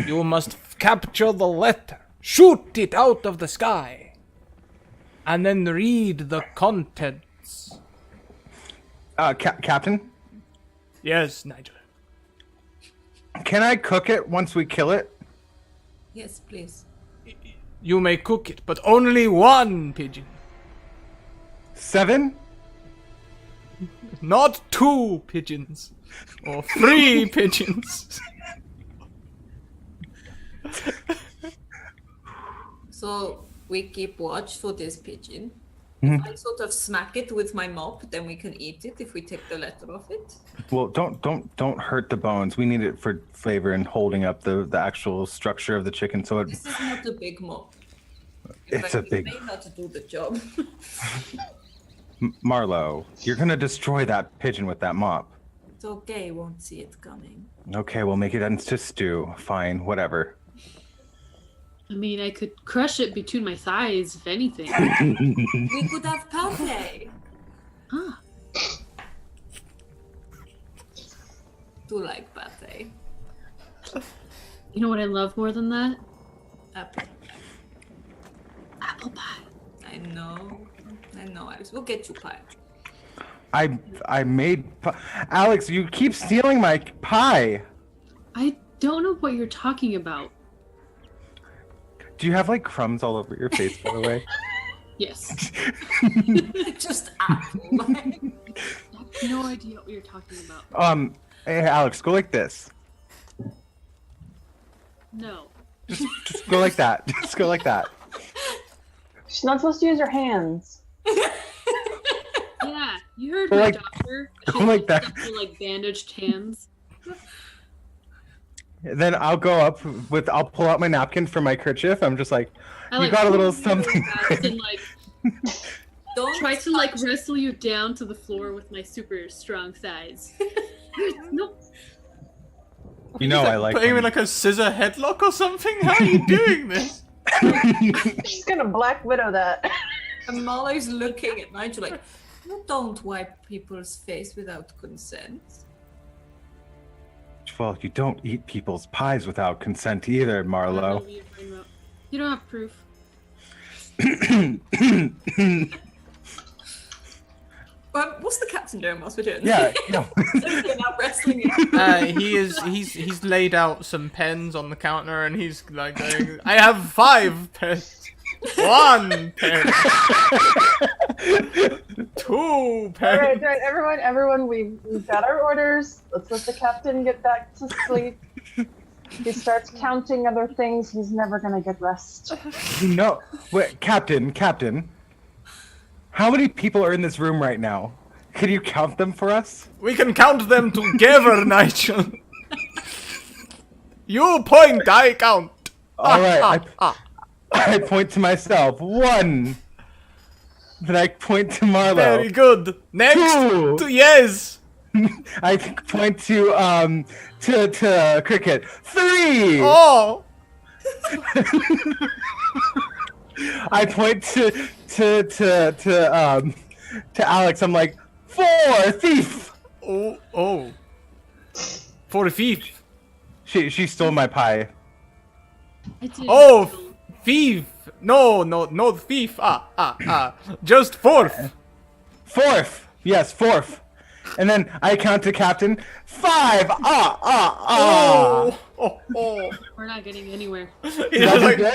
you must capture the letter, shoot it out of the sky, and then read the contents. Captain, Yes, Nigel. can I cook it once we kill it? Yes, please. You may cook it, but only 1 pigeon. 7? Not 2 pigeons. Or 3 pigeons. So we keep watch for this pigeon. Mhm. If I sort of smack it with my mop, then we can eat it if we take the letter off it. Well, don't hurt the bones. We need it for flavor and holding up the actual structure of the chicken. So it, This is not a big mop. In It's fact, a it big- may not do the job. Marlo, you're gonna destroy that pigeon with that mop. It's okay, won't see it coming. Okay, we'll make it into stew. Fine, whatever. I mean, I could crush it between my thighs, if anything. We could have pate. Ah, Do like pate. you know what I love more than that? Apple. Apple pie. I know, Alex. We'll get you pie. I made Alex. You keep stealing my pie. I don't know what you're talking about. Do you have like crumbs all over your face, by the way? Yes. Just apple. I have no idea what you're talking about. Hey, Alex, go like this. No. Just go like that. Just go like that. She's not supposed to use her hands. Yeah, you heard Go my like- doctor. go like that. Her, like bandaged hands. Then I'll go up with. I'll pull out my napkin for my kerchief. I'm just like, I, you like, got a little pull you something. fast and like Don't try to like wrestle you down to the floor with my super strong thighs. No. You know I like. Putting him in when- like a scissor headlock or something? How are you doing this? She's gonna Black Widow that. And Marlo's looking at Nigel like, you don't wipe people's face without consent. Well, you don't eat people's pies without consent either, I don't know Marlo. what you're talking about. You don't have proof. What's the captain doing whilst we're doing Yeah, this? no. We're now wrestling it. He's laid out some pens on the counter and he's like going, I have 5 pens. 1 pen. 2 All pens. right, everyone, we've got our orders. Let's let the captain get back to sleep. If he starts counting other things, he's never gonna get rest. No, wait, Captain. How many people are in this room right now? Can you count them for us? We can count them together, Nigel. You point, I count. All right, I point to myself. 1, Then I point to Marlo. Very good. Next. Two. Yes. I point to Cricket. 3. Oh. I point to Alex. I'm like, 4, thief. Oh. For the thief. She stole my pie. I did. Oh, thief. No, thief. Just fourth. 4th. Yes, 4th. And then I count to Captain. 5. Oh. We're not getting anywhere. He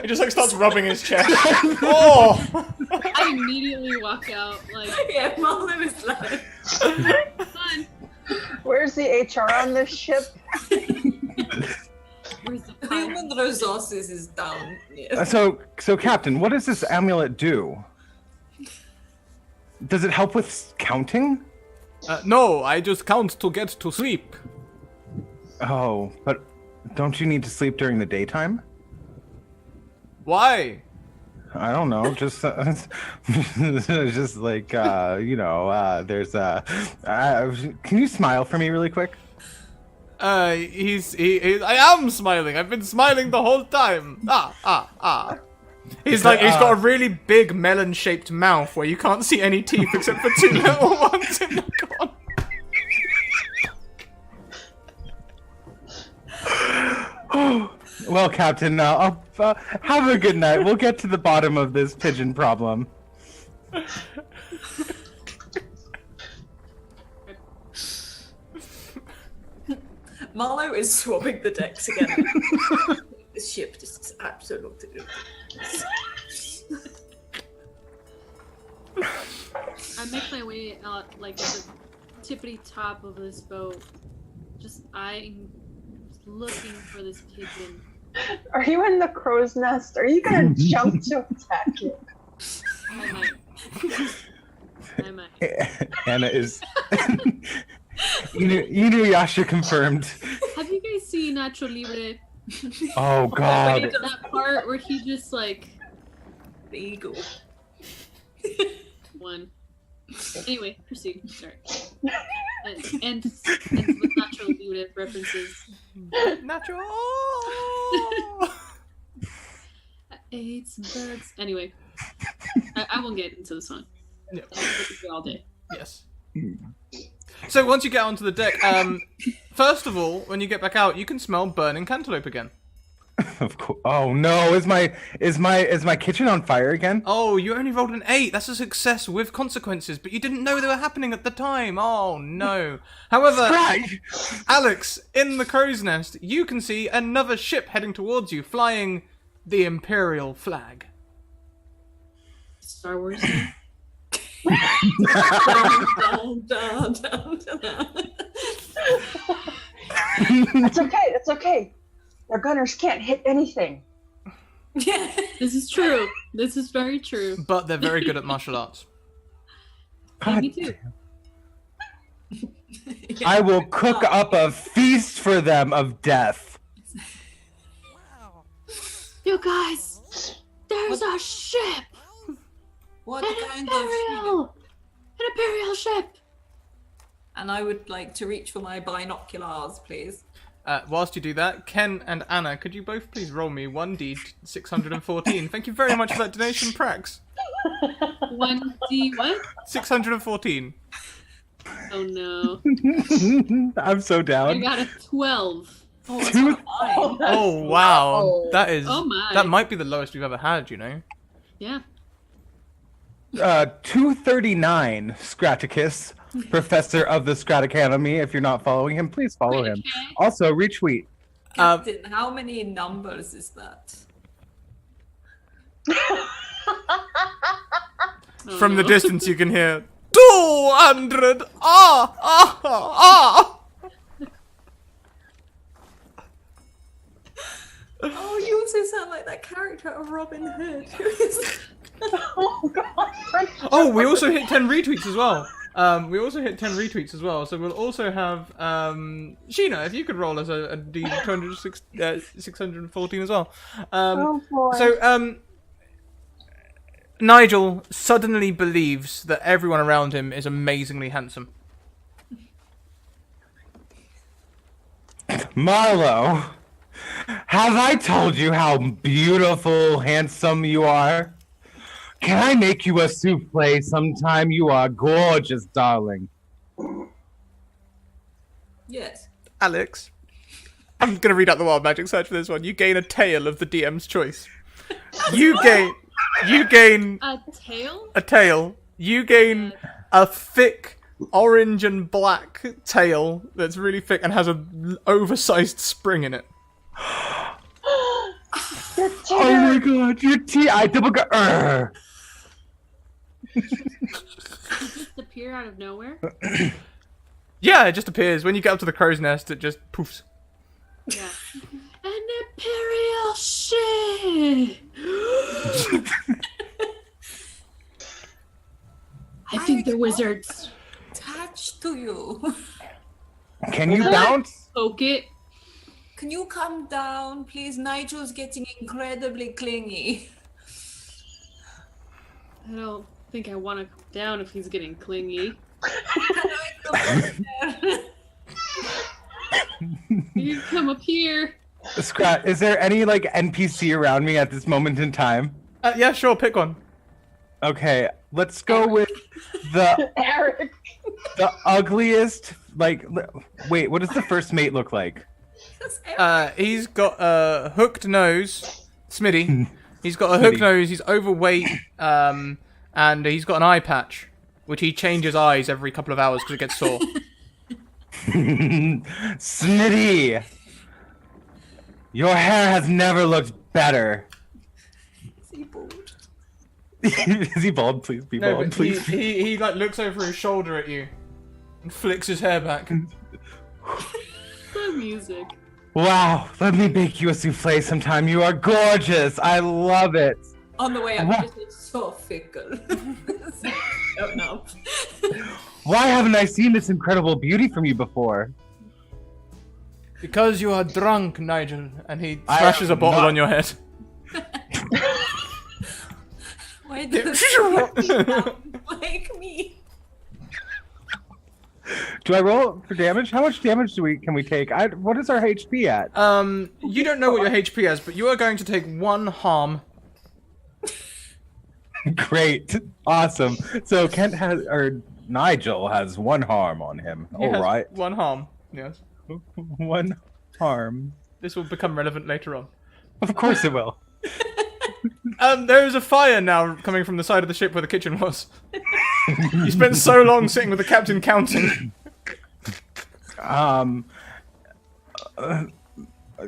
just like starts rubbing his chest. Oh. I immediately walk out like, Yeah, Marlo is like. fun. Where's the HR on this ship? Where's the pie? Human resources is down. Yeah. So Captain, what does this amulet do? Does it help with counting? No, I just count to get to sleep. Oh, but don't you need to sleep during the daytime? Why? I don't know, just just like there's can you smile for me really quick? I am smiling. I've been smiling the whole time. He's got a really big melon-shaped mouth where you can't see any teeth except for 2 little ones in the corner. Well, Captain, I'll have a good night. We'll get to the bottom of this pigeon problem. Marlo is swabbing the decks again. The ship just is absolutely. I make my way out like at the tippity top of this boat, just eyeing, just looking for this pigeon. Are you in the crow's nest? Are you gonna jump to attack it? I might. I might. Anna is. Inuyasha confirmed. Have you guys seen Nacho Libre? Oh God. That part where he just like The eagle. one. Anyway, proceed. Sorry. And with Nacho Libre references. Natural. I ate some bugs. Anyway, I won't get into the song. Yeah. All day. Yes. So once you get onto the deck, first of all, when you get back out, you can smell burning cantaloupe again. Of course. Oh no! Is my kitchen on fire again? Oh, you only rolled an 8. That's a success with consequences, but you didn't know they were happening at the time. Oh no. However, Right. Alex, in the crow's nest, you can see another ship heading towards you, flying the Imperial flag. Star Wars. It's okay. It's okay. Their gunners can't hit anything. Yeah. This is true. This is very true. But they're very good at martial arts. Yeah, me too. I will cook up a feast for them of death. Wow. You guys, there's a ship. What An kind of ship? Imperial ship. And I would like to reach for my binoculars, please. Whilst you do that, Ken and Anna, could you both please roll me 1d614? Thank you very much for that donation, Prax. 1D what? 614. Oh no. I'm so I down. got a 12. Oh, that's Two- not fine. Oh wow, low. that is Oh my. that might be the lowest we've ever had. You know. Yeah. 239, Scraticus, professor of the Scrat Academy. If you're not following him, please follow him. Okay. Also, retweet. Captain, how many numbers is that? Oh, From the no. distance, you can hear 200. Ah. Oh, you also sound like that character of Robin Hood. Who is Oh god. Oh, we also hit 10 retweets as well. So we'll also have Sheena, if you could roll as a D206 614 as well. Oh boy. So Nigel suddenly believes that everyone around him is amazingly handsome. Marlo, have I told you how beautiful, handsome you are? Can I make you a souffle sometime? You are gorgeous, darling. Yes. Alex, I'm gonna read out the wild magic search for this one. You gain a tail of the DM's choice. You gain A tail? a tail. You gain a thick orange and black tail that's really thick and has an oversized spring in it. Your Oh my god, your tea! I double got. Does this appear out of nowhere? Yeah, it just appears when you get up to the crow's nest. It just poofs. Yeah. An imperial ship! I think they're wizards. Attached to you. Can you bounce? Poke it. Can you come down, please? Nigel's getting incredibly clingy. I don't think I want to come down if he's getting clingy. Can I come up there? You can come up here. Scrat, is there any like NPC around me at this moment in time? Yeah, sure. Pick one. Okay, let's go with the Eric. ugliest. Like, wait, what does the first mate look like? He's got a hooked nose, Smitty. He's got a hooked Smitty. nose. He's overweight, and he's got an eye patch, which he changes eyes every couple of hours because it gets sore. Smitty, your hair has never looked better. Is he bald? Is he bald? Please be No, bald, but please. he like looks over his shoulder at you and flicks his hair back. The music. Wow, let me bake you a souffle sometime. You are gorgeous. I love it. On the way up, What? just it's so fickle. Don't know. Why haven't I seen this incredible beauty from you before? Because you are drunk, Nigel, and he I smashes a am bottle not. on your head. Why does he sound like me? Do I roll for damage? How much damage can we take? What is our HP at? You don't know what your HP is, but you are going to take 1 harm. Great, awesome. So Nigel has 1 harm on him. He All has right, 1 harm. Yes. 1 harm. This will become relevant later on. Of course it will. There is a fire now coming from the side of the ship where the kitchen was. You spent so long sitting with the captain counting.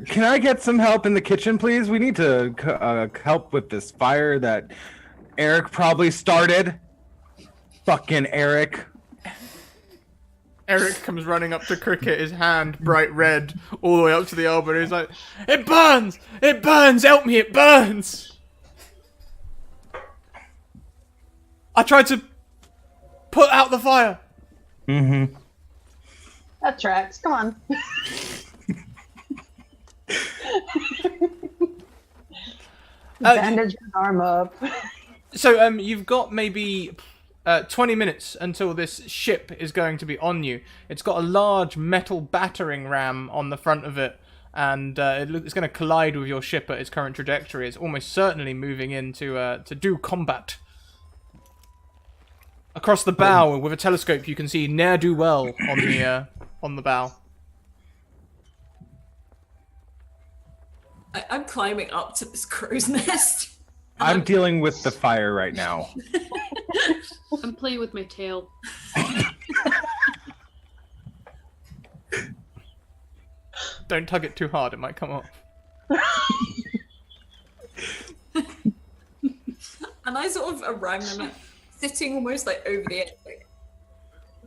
Can I get some help in the kitchen, please? We need to help with this fire that Eric probably started. Fucking Eric. Eric comes running up to Cricket, his hand bright red, all the way up to the elbow, and he's like, "It burns! It burns! Help me! It burns!" I tried to put out the fire. Mm-hmm. That tracks. Come on. Bandage your arm up. So, you've got maybe 20 minutes until this ship is going to be on you. It's got a large metal battering ram on the front of it, and it's going to collide with your ship at its current trajectory. It's almost certainly moving in to do combat. Across the bow, with a telescope, you can see ne'er-do-well on the bow. I'm climbing up to this crow's nest. I'm dealing with the fire right now. I'm playing with my tail. Don't tug it too hard, it might come off. And I sort of arrive and I'm like sitting almost like over the edge. Like,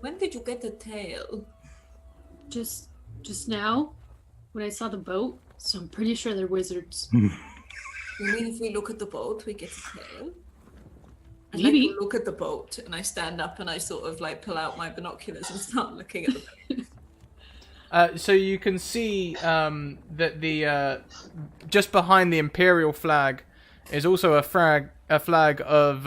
when did you get a tail? Just now, when I saw the boat, so I'm pretty sure they're wizards. You mean if we look at the boat, we get a tail? And Maybe. I look at the boat and I stand up and I sort of like pull out my binoculars and start looking at the boat. So you can see that the just behind the Imperial flag is also a flag of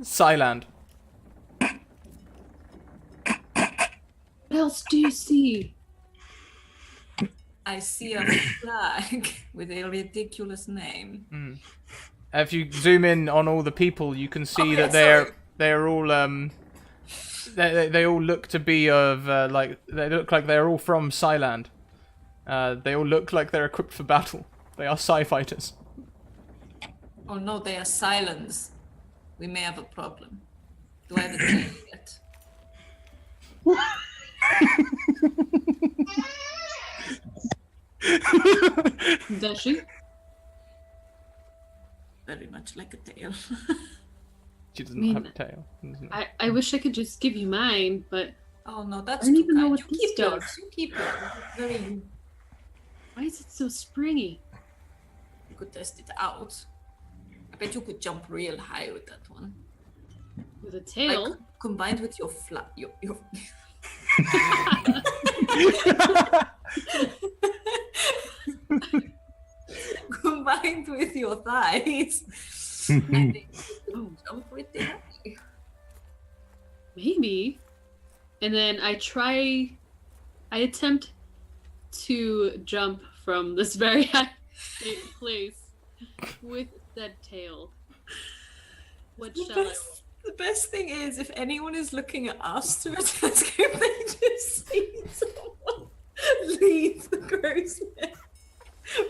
Psyland. What else do you see? I see a flag with a ridiculous name. If you zoom in on all the people, you can see Okay, that sorry. they're all they all look to be of they look like they're all from Psyland. They all look like they're equipped for battle. They are Psy fighters. Oh no, they are silence. We may have a problem. Do I have a tail yet? Does she? Very much like a tail. She doesn't mean, have a tail. I wish I could just give you mine, but Oh no, that's I don't too even know kind. what You this keep does. yours. You keep yours. Very. why is it so springy? You could test it out. I bet you could jump real high with that one. With a tail? Like, combined with your your combined with your thighs. I think you could jump pretty high. Maybe. And then I attempt to jump from this very high place with that tail. What shall I? The best thing is, if anyone is looking at us through a telescope, they just see someone leave the crow's nest.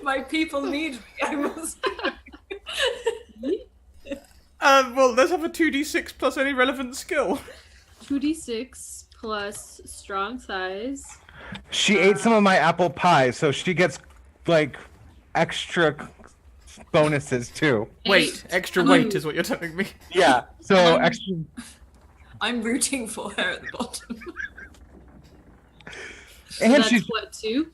My people need me, I must. Well, let's have a 2d6 plus any relevant skill. 2d6 plus strong thighs. She ate some of my apple pie, so she gets like extra bonuses too. Weight, extra weight is what you're telling me. Yeah, so extra. I'm rooting for her at the bottom. So And that's she's what, 2?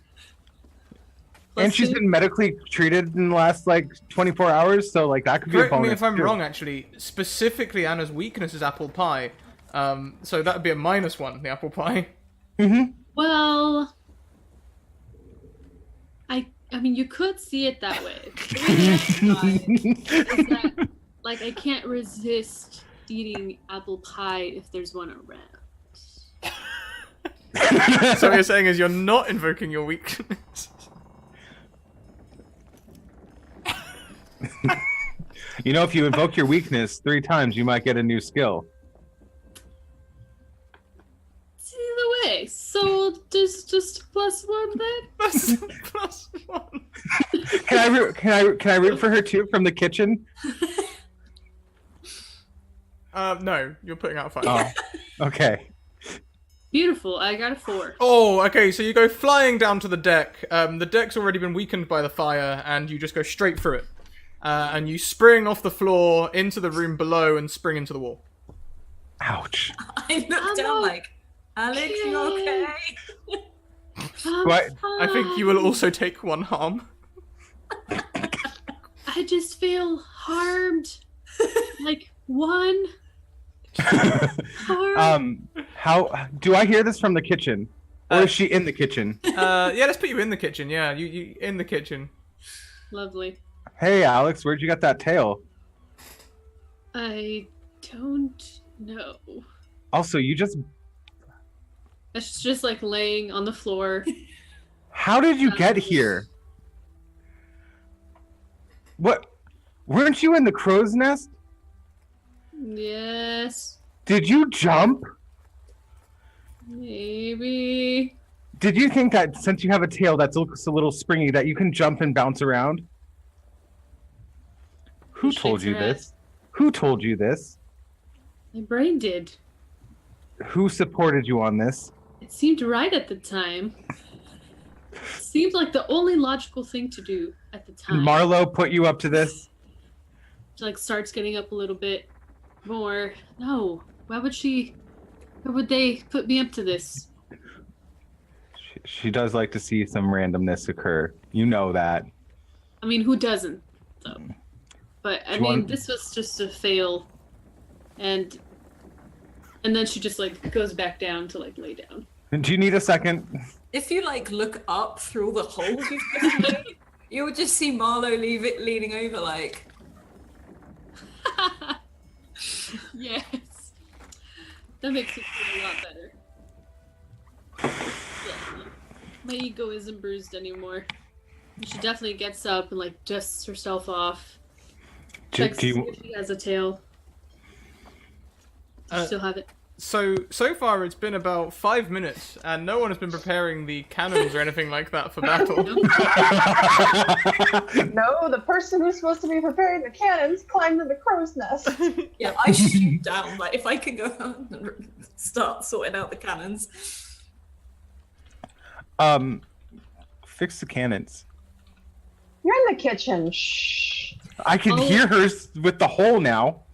and she's been medically treated in the last like 24 hours, so like that could be a Correct bonus. me if I'm too. wrong, actually. Specifically, Anna's weakness is apple pie. So that would be a -1, the apple pie. Well, I mean, you could see it that way. The way I is that, like, I can't resist eating apple pie if there's one around. So what you're saying is you're not invoking your weakness. You know, if you invoke your weakness 3 times, you might get a new skill. It's either way. So there's just +1 then? That's +1. Can I root for her too from the kitchen? No, you're putting out a 5. Oh, okay. Beautiful. I got a 4. Oh, okay, so you go flying down to the deck. The deck's already been weakened by the fire, and you just go straight through it. And you spring off the floor into the room below and spring into the wall. Ouch. I look down like, Alex, you okay? What? I think you will also take 1 harm. I just feel harmed. Like 1 harm. How do I hear this from the kitchen, or is she in the kitchen? Yeah, let's put you in the kitchen. Yeah, you in the kitchen. Lovely. Hey, Alex, where'd you get that tail? I don't know. Also, you just. It's just like laying on the floor. How did you get here? What? Weren't you in the crow's nest? Yes. Did you jump? Maybe. Did you think that since you have a tail that looks a little springy, that you can jump and bounce around? Who She told shakes you her head. this? Who told you this? My brain did. Who supported you on this? It seemed right at the time. Seemed like the only logical thing to do at the time. Marlo put you up to this? She like starts getting up a little bit more. No. Why would they put me up to this? She does like to see some randomness occur. You know that. I mean, who doesn't? So. But I Do you mean, want- this was just a fail, and then she just like goes back down to like lay down. Do you need a second? If you like look up through the hole you've just made, You'll just see Marlowe leaning over like. Yes. That makes it feel a lot better. Yeah. My ego isn't bruised anymore. She definitely gets up and like dusts herself off. Checks to see if she has a tail. Do you still have it? So far it's been about 5 minutes, and no one has been preparing the cannons or anything like that for battle. No, the person who's supposed to be preparing the cannons climbed in the crow's nest. Yeah, I shoot down. Like if I can go out and start sorting out the cannons. Fix the cannons. You're in the kitchen. Shh. I can hear her with the hole now.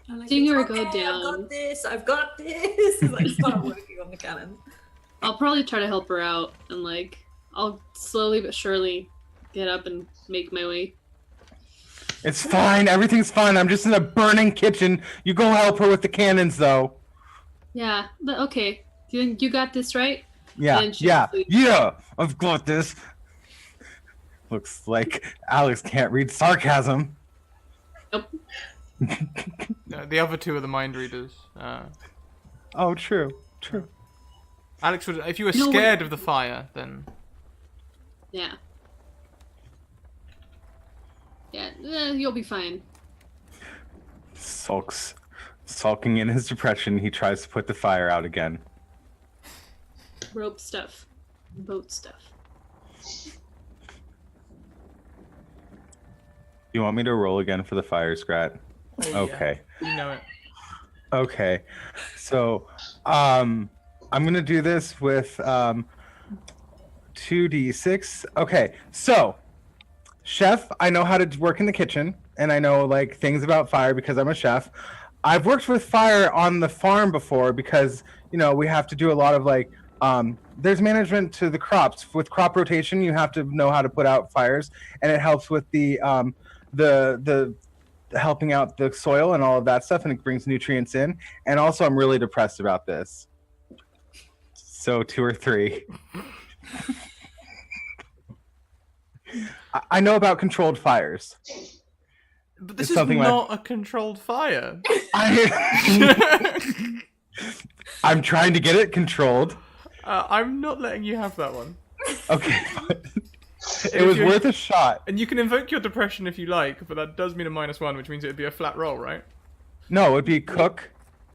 Like, Seeing her okay, go down. I've got this. As I start working on the cannon. I'll probably try to help her out, and like I'll slowly but surely get up and make my way. It's fine. Everything's fine. I'm just in a burning kitchen. You go help her with the cannons, though. Yeah, but okay. You got this, right? Yeah, And she'll yeah, sleep. yeah. I've got this. Looks like Alex can't read sarcasm. Nope. The other two are the mind readers. Oh, true. Alex would, if you were No, scared of the fire, then Yeah. Yeah, you'll be fine. Sulking in his depression, he tries to put the fire out again. Rope stuff. Boat stuff. You want me to roll again for the fire, Scrat? oh, yeah, Okay. you know it. Okay. So, I'm gonna do this with 2d6. Okay. So, chef, I know how to work in the kitchen, and I know like things about fire because I'm a chef. I've worked with fire on the farm before because we have to do a lot of like there's management to the crops. With crop rotation, you have to know how to put out fires, and it helps with the helping out the soil and all of that stuff, and it brings nutrients in. And also, I'm really depressed about this. So 2 or 3. I know about controlled fires. But this It's is something not a controlled fire. I'm trying to get it controlled. I'm not letting you have that one. Okay. It was worth a shot. And you can invoke your depression if you like, but that does mean a -1, which means it would be a flat roll, right? No, it would be cook